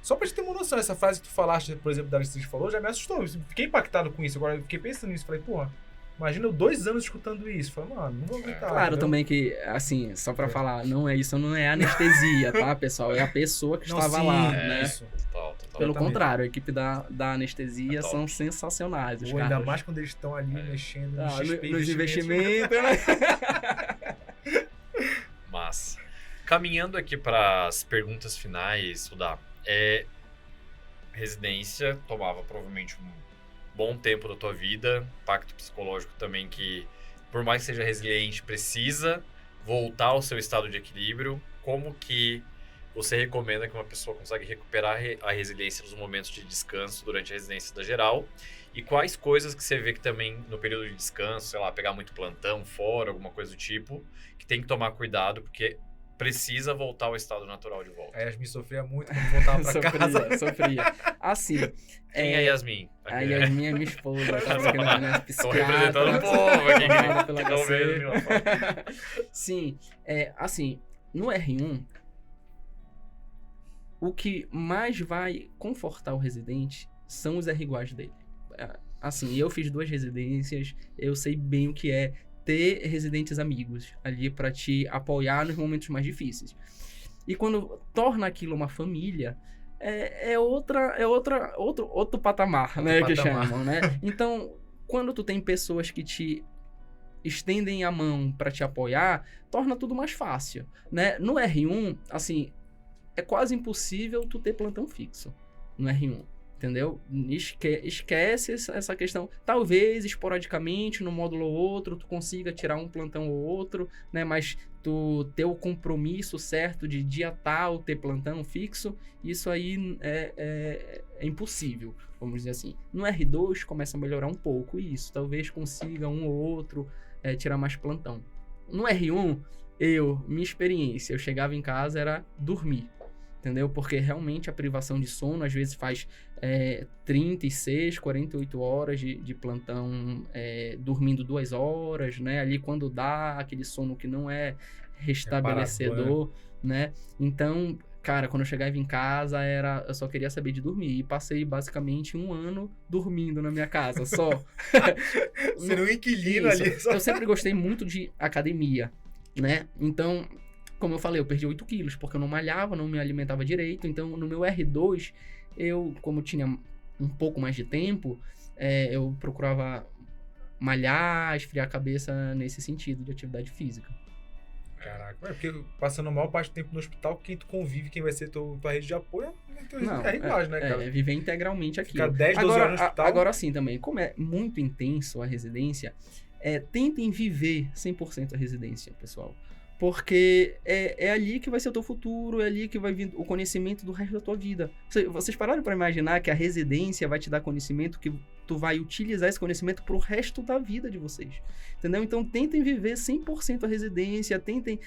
Speaker 5: só pra gente ter uma noção, essa frase que tu falaste, por exemplo, da anestesia falou, já me assustou. Eu fiquei impactado com isso. Agora eu fiquei pensando nisso. Falei, porra, imagina eu 2 anos escutando isso. Falei, mano, não vou aguentar.
Speaker 4: Claro,
Speaker 5: entendeu?
Speaker 4: também que, assim, só pra falar, não é isso, não é anestesia, tá, pessoal? É a pessoa que
Speaker 5: Não,
Speaker 4: estava
Speaker 5: sim,
Speaker 4: lá,
Speaker 2: É,
Speaker 4: né?
Speaker 5: Isso.
Speaker 2: Total.
Speaker 4: Pelo
Speaker 5: Exatamente.
Speaker 4: contrário, a equipe da anestesia
Speaker 2: É top.
Speaker 4: são sensacionais. Os
Speaker 5: Ou ainda
Speaker 4: caras.
Speaker 5: mais quando eles estão ali mexendo
Speaker 4: Ah,
Speaker 5: XP,
Speaker 4: nos investimentos, né?
Speaker 2: Massa. Caminhando aqui para as perguntas finais, Sudá, residência tomava provavelmente um bom tempo da tua vida, impacto psicológico também que, por mais que seja resiliente, precisa voltar ao seu estado de equilíbrio. Como que você recomenda que uma pessoa consiga recuperar a resiliência nos momentos de descanso durante a residência da geral? E quais coisas que você vê que também no período de descanso, sei lá, pegar muito plantão fora, alguma coisa do tipo, que tem que tomar cuidado porque precisa voltar ao estado natural de volta?
Speaker 5: A Yasmin sofria muito quando voltava pra casa.
Speaker 4: Sofria. Assim.
Speaker 2: Quem é Yasmin?
Speaker 4: A Yasmin é minha esposa, tá aqui na minha
Speaker 2: Estou
Speaker 4: psiquiatra.
Speaker 2: representando o povo aqui.
Speaker 4: formada pela
Speaker 2: que não
Speaker 4: HC.
Speaker 2: vê nenhuma foto.
Speaker 4: Sim, assim, no R1, o que mais vai confortar o residente são os R-iguais dele. Assim, eu fiz 2 residências, eu sei bem o que é ter residentes amigos ali para te apoiar nos momentos mais difíceis. E quando torna aquilo uma família, outro patamar, né, que
Speaker 5: patamar.
Speaker 4: chamam, né? Então, quando tu tem pessoas que te estendem a mão para te apoiar, torna tudo mais fácil, né? No R1, assim, é quase impossível tu ter plantão fixo no R1, entendeu? Esquece essa questão. Talvez, esporadicamente, no módulo ou outro, tu consiga tirar um plantão ou outro, né? Mas tu ter o compromisso certo de dia tal ter plantão fixo, isso aí é impossível, vamos dizer assim. No R2 começa a melhorar um pouco isso. Talvez consiga um ou outro tirar mais plantão. No R1, minha experiência, eu chegava em casa, era dormir. Entendeu? Porque realmente a privação de sono às vezes faz 36, 48 horas de plantão dormindo 2 horas, né? Ali quando dá aquele sono que não é restabelecedor, né? Então, cara, quando eu chegava em casa, eu só queria saber de dormir. E passei basicamente 1 ano dormindo na minha casa, só.
Speaker 5: Sendo um inquilino
Speaker 4: Isso.
Speaker 5: ali. Só...
Speaker 4: Eu sempre gostei muito de academia, né? Então, como eu falei, eu perdi 8 quilos, porque eu não malhava, não me alimentava direito. Então, no meu R2, como tinha um pouco mais de tempo, eu procurava malhar, esfriar a cabeça nesse sentido de atividade física.
Speaker 5: Caraca, porque passando a maior parte do tempo no hosptal, quem tu convive, quem vai ser tua rede de apoio, é igual, né, cara?
Speaker 4: Viver integralmente aquilo.
Speaker 5: Ficar 10, 12 horas no hospital.
Speaker 4: Agora sim também, como é muito intenso a residência, tentem viver 100% a residência, pessoal. Porque é ali que vai ser o teu futuro, é ali que vai vir o conhecimento do resto da tua vida. Vocês pararam para imaginar que a residência vai te dar conhecimento que tu vai utilizar esse conhecimento pro resto da vida de vocês. Entendeu? Então, tentem viver 100% a residência, tentem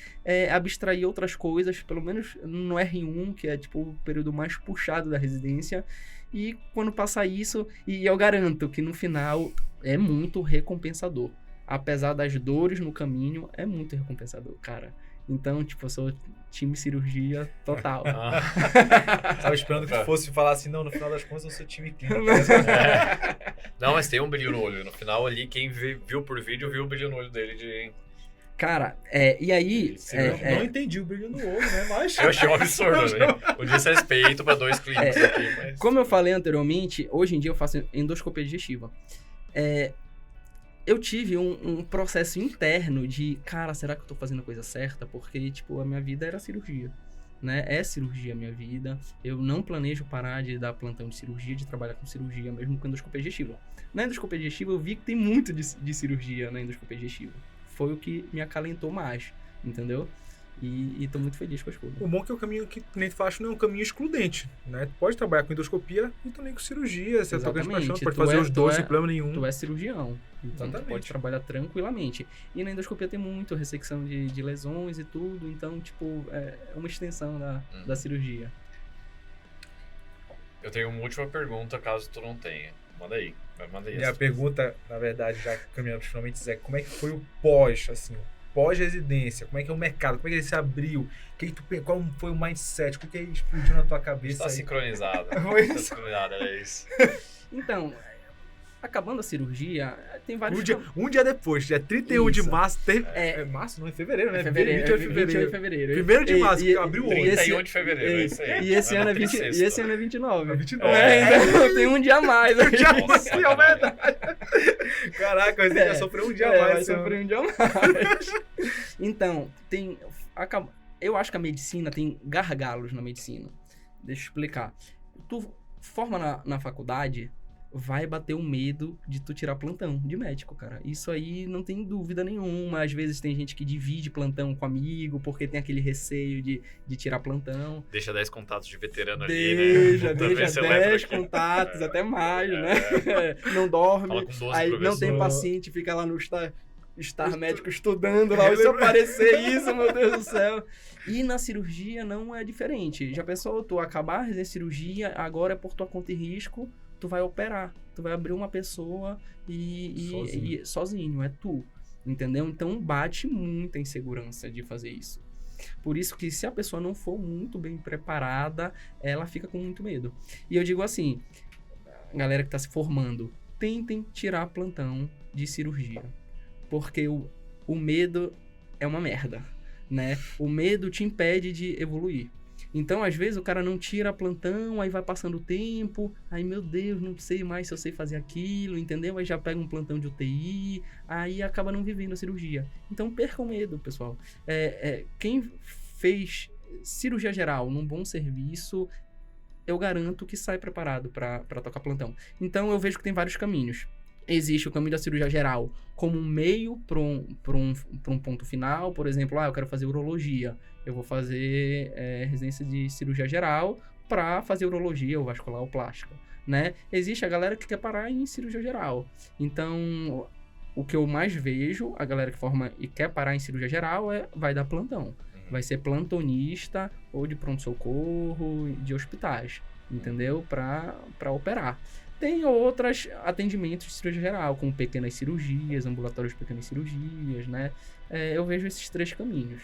Speaker 4: abstrair outras coisas, pelo menos no R1, que é tipo o período mais puxado da residência. E quando passar isso, e eu garanto que no final é muito recompensador. Apesar das dores no caminho, é muito recompensador, cara. Então, tipo, eu sou time cirurgia total.
Speaker 5: Tava esperando que tu fosse falar assim, não, no final das contas eu sou time clínico.
Speaker 2: Não, mas tem um brilho no olho. No final ali, quem viu por vídeo, viu o brilho no olho dele de...
Speaker 4: Cara, e aí...
Speaker 5: Não entendi o brilho no olho, né? Mas...
Speaker 2: Eu achei um absurdo, né? O desrespeito pra 2 clínicos aqui, mas...
Speaker 4: Como eu falei anteriormente, hoje em dia eu faço endoscopia digestiva. Eu tive um processo interno de, cara, será que eu tô fazendo a coisa certa? Porque, tipo, a minha vida era cirurgia, né? É cirurgia a minha vida. Eu não planejo parar de dar plantão de cirurgia, de trabalhar com cirurgia, mesmo com endoscopia digestiva. Na endoscopia digestiva, eu vi que tem muito de cirurgia na endoscopia digestiva. Foi o que me acalentou mais, entendeu? E tô muito feliz com as coisas.
Speaker 5: O bom é que é o caminho que nem tu faz não é um caminho excludente, né? Tu pode trabalhar com endoscopia e também com cirurgia, se é a tua grande paixão, tu pode fazer os dois sem problema nenhum.
Speaker 4: Tu é cirurgião, então
Speaker 5: Exatamente.
Speaker 4: tu pode trabalhar tranquilamente. E na endoscopia tem muito ressecção de lesões e tudo, então, tipo, é uma extensão da cirurgia.
Speaker 2: Eu tenho uma última pergunta, caso tu não tenha. Manda aí. Manda aí.
Speaker 5: E a pergunta, na verdade, já caminhando para finalmente, é como é que foi o pós, assim, pós-residência? Como é que é o mercado? Como é que ele se abriu? Qual foi o mindset? O que explodiu na tua cabeça?
Speaker 2: Está sincronizado.
Speaker 5: Foi
Speaker 2: Está
Speaker 5: isso.
Speaker 2: sincronizado, é isso.
Speaker 4: Então, acabando a cirurgia, tem vários...
Speaker 5: Um dia depois, dia 31 de
Speaker 4: Isso.
Speaker 5: março, é março? Não, é fevereiro, né?
Speaker 4: 28 de
Speaker 5: 28 de
Speaker 4: fevereiro.
Speaker 5: 1º de março, que abriu o olho.
Speaker 2: 31 de fevereiro, é isso aí.
Speaker 4: E esse
Speaker 2: É
Speaker 4: ano é
Speaker 2: na
Speaker 4: 20,
Speaker 2: trissexta.
Speaker 4: e esse ano é 29.
Speaker 5: É 29.
Speaker 4: Então tem um dia a mais.
Speaker 5: Um dia a
Speaker 2: Nossa,
Speaker 5: mais, é verdade. Caraca, a gente já sofreu um dia a mais.
Speaker 4: Vai sofrer um dia a mais. Então, eu acho que a medicina tem gargalos na medicina. Deixa eu explicar. Tu forma na faculdade, vai bater o medo de tu tirar plantão de médico, cara. Isso aí não tem dúvida nenhuma. Às vezes tem gente que divide plantão com amigo, porque tem aquele receio de tirar plantão.
Speaker 2: Deixa 10 contatos de veterano ali, né?
Speaker 4: Deixa
Speaker 2: Também você
Speaker 4: 10
Speaker 2: lembra que-
Speaker 4: contatos, até mais, né? Não dorme,
Speaker 2: Fala com 12
Speaker 4: aí não tem
Speaker 2: professores.
Speaker 4: paciente, fica lá no estar médico estudando lá, se aparecer isso, meu Deus do céu. E na cirurgia não é diferente. Já pensou, tu acabar a residência de cirurgia, agora é por tua conta e risco, tu vai operar, tu vai abrir uma pessoa e sozinho, é tu, entendeu? Então bate muita insegurança de fazer isso. Por isso que se a pessoa não for muito bem preparada, ela fica com muito medo. E eu digo assim, galera que tá se formando, tentem tirar plantão de cirurgia, porque o medo é uma merda, né? O medo te impede de evoluir. Então, às vezes, o cara não tira plantão, aí vai passando o tempo, aí, meu Deus, não sei mais se eu sei fazer aquilo, entendeu? Aí já pega um plantão de UTI, aí acaba não vivendo a cirurgia. Então, perca o medo, pessoal. Quem fez cirurgia geral num bom serviço, eu garanto que sai preparado para tocar plantão. Então, eu vejo que tem vários caminhos. Existe o caminho da cirurgia geral como um meio para um ponto final. Por exemplo, eu quero fazer urologia. Eu vou fazer residência de cirurgia geral para fazer urologia, ou vascular, ou plástica, né? Existe a galera que quer parar em cirurgia geral. Então, o que eu mais vejo, a galera que forma e quer parar em cirurgia geral, vai dar plantão. Vai ser plantonista ou de pronto-socorro, de hospitais, entendeu? Para operar. Tem outros atendimentos de cirurgia geral, como pequenas cirurgias, ambulatórios de pequenas cirurgias, né? Eu vejo esses 3 caminhos.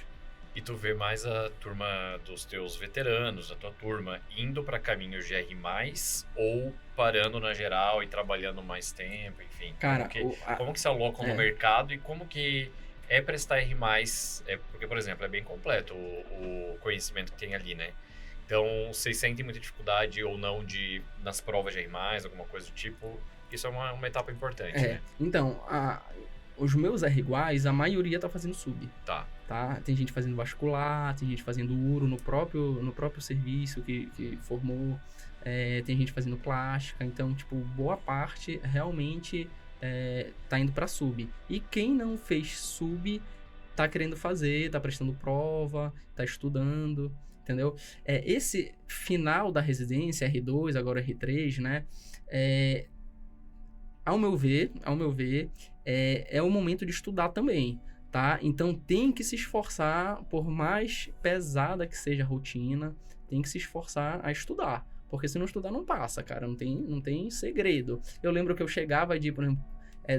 Speaker 2: E tu vê mais a turma dos teus veteranos, a tua turma, indo para caminhos de R+, ou parando na geral e trabalhando mais tempo, enfim.
Speaker 4: Cara,
Speaker 2: como que se alocam no mercado e como que é prestar R+, porque, por exemplo, é bem completo o conhecimento que tem ali, né? Então, vocês sentem muita dificuldade ou não nas provas de R+, alguma coisa do tipo? Isso é uma etapa importante, né?
Speaker 4: Então, os meus R iguais, a maioria tá fazendo sub.
Speaker 2: Tá.
Speaker 4: Tem gente fazendo vascular, tem gente fazendo uro no próprio serviço que formou, tem gente fazendo plástica. Então, tipo, boa parte realmente tá indo pra sub. E quem não fez sub tá querendo fazer, tá prestando prova, tá estudando, entendeu? Esse final da residência, R2, agora R3, né? Ao meu ver, é o momento de estudar também, tá? Então tem que se esforçar, por mais pesada que seja a rotina, tem que se esforçar a estudar. Porque se não estudar, não passa, cara. Não tem segredo. Eu lembro que eu chegava de, por exemplo,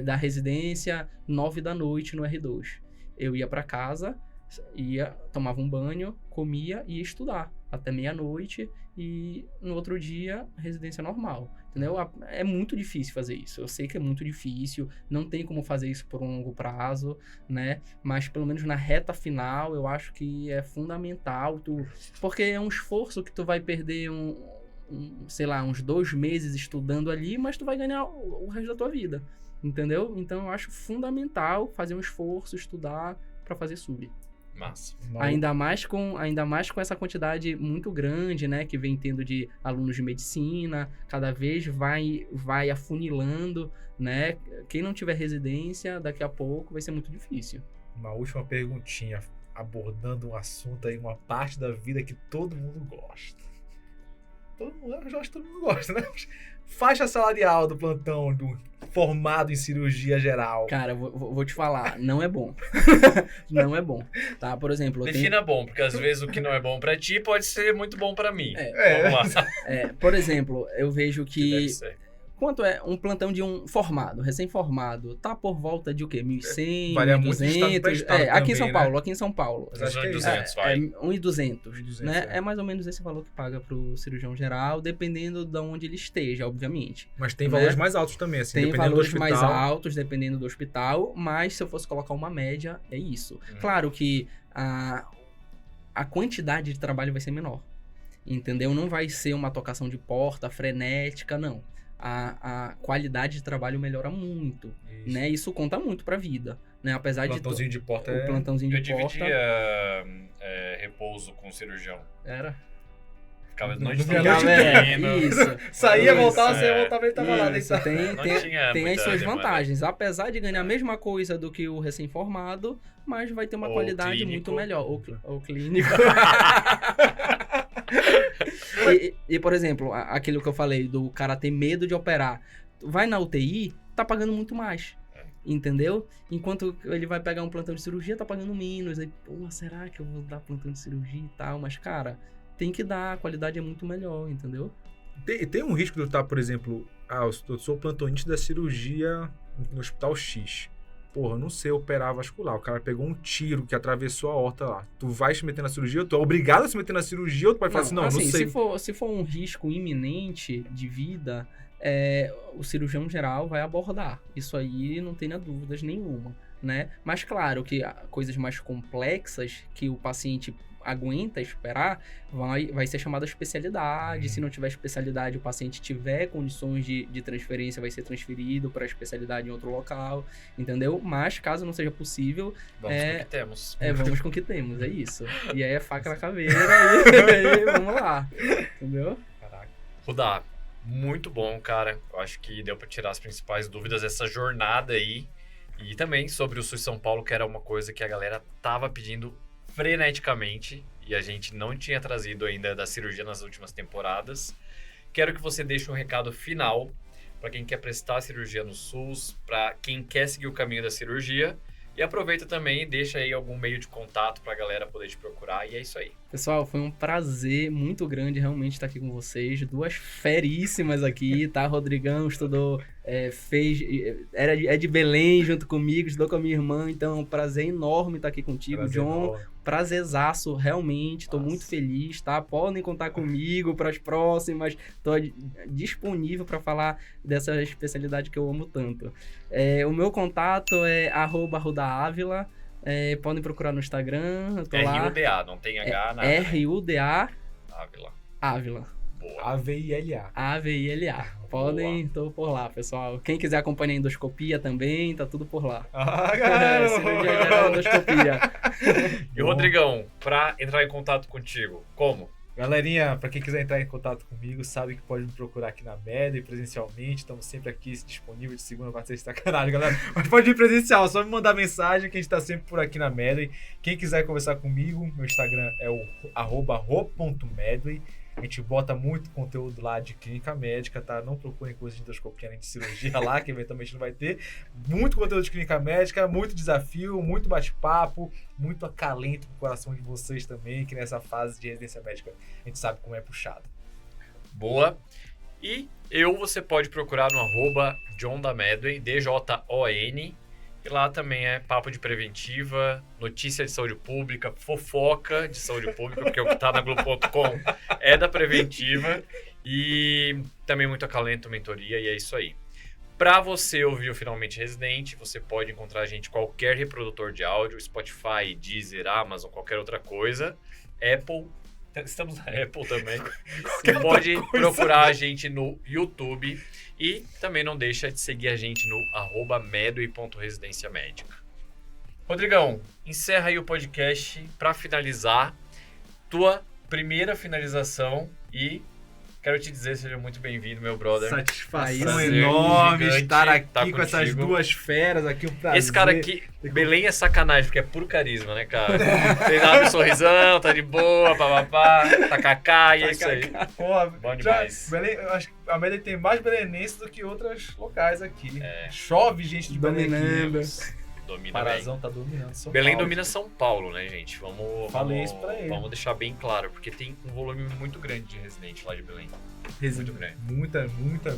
Speaker 4: da residência 9 da noite no R2. Eu ia pra casa, tomava um banho, comia e ia estudar até meia-noite e no outro dia, residência normal, entendeu? É muito difícil fazer isso. Eu sei que é muito difícil, não tem como fazer isso por um longo prazo, né? Mas pelo menos na reta final, eu acho que é fundamental, porque é um esforço que tu vai perder sei lá, uns 2 meses estudando ali, mas tu vai ganhar o resto da tua vida, entendeu? Então eu acho fundamental fazer um esforço, estudar para fazer sub.
Speaker 2: Massa.
Speaker 4: Ainda mais com essa quantidade muito grande, né, que vem tendo de alunos de medicina, cada vez vai afunilando, né? Quem não tiver residência, daqui a pouco vai ser muito difícil.
Speaker 5: Uma última perguntinha, abordando um assunto aí, uma parte da vida que todo mundo gosta. Eu acho que todo mundo gosta, né? Faixa salarial do plantão, do formado em cirurgia geral.
Speaker 4: Cara, vou te falar, não é bom. Não é bom, tá? Por exemplo...
Speaker 2: Defina bom, porque às vezes o que não é bom pra ti pode ser muito bom pra mim.
Speaker 5: Vamos
Speaker 2: lá.
Speaker 4: Por exemplo, eu vejo que...
Speaker 2: Deve ser.
Speaker 4: Quanto é um plantão de um formado, recém-formado? Tá por volta de o quê? 1.100,
Speaker 5: Varia muito de estado
Speaker 4: 1.200?
Speaker 5: pra estado
Speaker 4: Aqui em São
Speaker 5: também,
Speaker 4: Paulo,
Speaker 5: né?
Speaker 4: aqui em São Paulo.
Speaker 5: Mas acho que é isso.
Speaker 2: 200, vai.
Speaker 4: 1.200, né?
Speaker 5: é.
Speaker 4: É mais ou menos esse valor que paga pro cirurgião geral, dependendo de onde ele esteja, obviamente.
Speaker 5: Mas tem
Speaker 4: Né?
Speaker 5: valores mais altos também, assim,
Speaker 4: Tem
Speaker 5: dependendo
Speaker 4: valores
Speaker 5: do
Speaker 4: mais
Speaker 5: hospital.
Speaker 4: altos, dependendo do hospital, mas se eu fosse colocar uma média, é isso. Claro que a quantidade de trabalho vai ser menor, entendeu? Não vai ser uma tocação de porta frenética, não. A qualidade de trabalho melhora muito,
Speaker 5: Isso.
Speaker 4: né? Isso conta muito pra vida, né? Apesar
Speaker 5: Plantãozinho de porta
Speaker 4: o plantãozinho
Speaker 2: Eu
Speaker 4: de porta
Speaker 2: dividia repouso com o cirurgião.
Speaker 4: era
Speaker 2: Ficava
Speaker 5: Não
Speaker 2: noite
Speaker 5: via
Speaker 2: toda
Speaker 5: noite
Speaker 2: dormindo.
Speaker 4: isso.
Speaker 5: Saía,
Speaker 4: Isso,
Speaker 5: voltava, saía,
Speaker 2: é.
Speaker 5: voltava, ele tava lá
Speaker 4: Isso,
Speaker 5: deitado.
Speaker 2: Não tinha
Speaker 4: tem as
Speaker 2: muita
Speaker 4: suas
Speaker 2: demanda.
Speaker 4: vantagens. Apesar de ganhar a mesma coisa do que o recém-formado, mas vai ter uma
Speaker 2: Ou
Speaker 4: qualidade
Speaker 2: clínico.
Speaker 4: muito melhor. Ou clínico. e, por exemplo, aquilo que eu falei, do cara ter medo de operar. Vai na UTI, tá pagando muito mais. Entendeu? Enquanto ele vai pegar um plantão de cirurgia, tá pagando menos. Aí, pô, será que eu vou dar plantão de cirurgia e tal? Mas, cara, tem que dar, a qualidade é muito melhor, entendeu?
Speaker 5: Tem um risco de eu estar, por exemplo, eu sou plantonista da cirurgia no hospital X. Porra, eu não sei operar vascular. O cara pegou um tiro que atravessou a aorta lá. Tu vai se meter na cirurgia? Tu é obrigado a se meter na cirurgia ou tu pode falar assim, não sei.
Speaker 4: Se for um risco iminente de vida, o cirurgião geral vai abordar. Isso aí não tenha dúvidas nenhuma, né? Mas claro que coisas mais complexas que o paciente aguenta esperar, vai ser chamada especialidade. Se não tiver especialidade, o paciente tiver condições de transferência, vai ser transferido para especialidade em outro local, entendeu? Mas caso não seja possível,
Speaker 2: Vamos com o que temos.
Speaker 4: vamos com o que temos, é isso. E aí é faca na caveira e vamos lá, entendeu?
Speaker 5: Caraca.
Speaker 2: Rudá, muito bom, cara. Eu acho que deu para tirar as principais dúvidas dessa jornada aí. E também sobre o SUS São Paulo, que era uma coisa que a galera tava pedindo freneticamente e a gente não tinha trazido ainda da cirurgia nas últimas temporadas. Quero que você deixe um recado final para quem quer prestar cirurgia no SUS, para quem quer seguir o caminho da cirurgia. E aproveita também e deixa aí algum meio de contato para a galera poder te procurar. E é isso aí.
Speaker 4: Pessoal, foi um prazer muito grande realmente estar aqui com vocês. Duas feríssimas aqui, tá? Rodrigão estudou, é de Belém junto comigo, estudou com a minha irmã. Então, é um prazer enorme estar aqui contigo,
Speaker 5: Prazer
Speaker 4: John.
Speaker 5: enorme.
Speaker 4: Prazerzaço, realmente. Tô muito feliz, tá? Podem contar comigo para as próximas. Tô disponível para falar dessa especialidade que eu amo tanto. O meu contato é @rudaávila. Podem procurar no Instagram. Eu tô lá.
Speaker 2: RUDA, não tem H, nada.
Speaker 4: RUDA
Speaker 2: Ávila.
Speaker 4: Ávila.
Speaker 2: Boa.
Speaker 5: AVILA.
Speaker 4: AVILA. Podem, tô por lá, pessoal. Quem quiser acompanhar a endoscopia também, tá tudo por lá.
Speaker 5: Ah, galera!
Speaker 4: Cirurgia geral, endoscopia.
Speaker 2: E Rodrigão, para entrar em contato contigo, como?
Speaker 5: Galerinha, pra quem quiser entrar em contato comigo, sabe que pode me procurar aqui na Medway presencialmente. Estamos sempre aqui disponível de segunda a sexta, sacanagem, galera. Mas pode ir presencial, só me mandar mensagem que a gente tá sempre por aqui na Medway. Quem quiser conversar comigo, meu Instagram é o @ro.medway. A gente bota muito conteúdo lá de clínica médica, tá? Não procurem coisa de endoscopia nem de cirurgia lá, que eventualmente não vai ter. Muito conteúdo de clínica médica, muito desafio, muito bate-papo, muito acalento pro coração de vocês também, que nessa fase de residência médica a gente sabe como é puxado.
Speaker 2: Boa. E você pode procurar no @JohnDaMedway, DJON. E lá também é papo de preventiva, notícia de saúde pública, fofoca de saúde pública, porque o que tá na Globo.com é da preventiva. E também muito acalento, mentoria, e é isso aí. Para você ouvir o Finalmente Residente, você pode encontrar a gente em qualquer reprodutor de áudio, Spotify, Deezer, Amazon, qualquer outra coisa. Apple, estamos na Apple também. Você pode procurar a gente no YouTube e também não deixa de seguir a gente no @medway.residenciamédica. Rodrigão, encerra aí o podcast para finalizar. Tua primeira finalização e quero te dizer, seja muito bem-vindo, meu brother.
Speaker 5: Satisfação
Speaker 2: Prazer
Speaker 5: enorme
Speaker 2: gigante
Speaker 5: estar aqui
Speaker 2: tá
Speaker 5: com essas
Speaker 2: contigo.
Speaker 5: duas feras aqui, um prazer.
Speaker 2: Esse cara aqui, Belém é sacanagem, porque é puro carisma, né, cara? Você dá um sorrisão, tá de boa, papapá, tacacá, e é isso aí.
Speaker 3: Porra,
Speaker 2: Bom
Speaker 3: já,
Speaker 2: demais.
Speaker 3: Belém, eu acho que a Belém tem mais belenenses do que outros locais aqui. Chove gente de Belém aqui.
Speaker 4: Dominando.
Speaker 2: Domina
Speaker 3: Parazão tá dominando São
Speaker 2: Belém
Speaker 3: Paulo.
Speaker 2: domina São Paulo, né, gente?
Speaker 3: Falei isso pra ele.
Speaker 2: Vamos deixar bem claro, porque tem um volume muito grande de residente lá de Belém. Muito grande.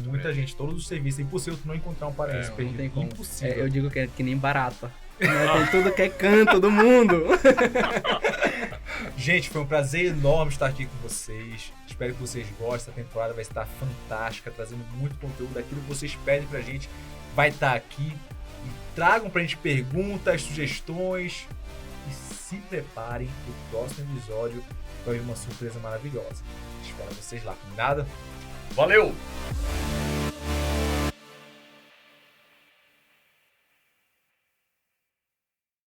Speaker 3: Muita gente. Todos os serviços. É impossível tu não encontrar um paraense
Speaker 4: Não
Speaker 3: perdido.
Speaker 4: tem como.
Speaker 3: Impossível.
Speaker 4: Eu digo que é que nem barata. Né? Tem tudo que é canto do mundo.
Speaker 3: Gente, foi um prazer enorme estar aqui com vocês. Espero que vocês gostem. Essa temporada vai estar fantástica, trazendo muito conteúdo. Aquilo que vocês pedem pra gente vai estar aqui. E tragam pra gente perguntas, sugestões. E se preparem pro próximo episódio. Vai vir uma surpresa maravilhosa. Espero vocês lá, combinado?
Speaker 2: Valeu!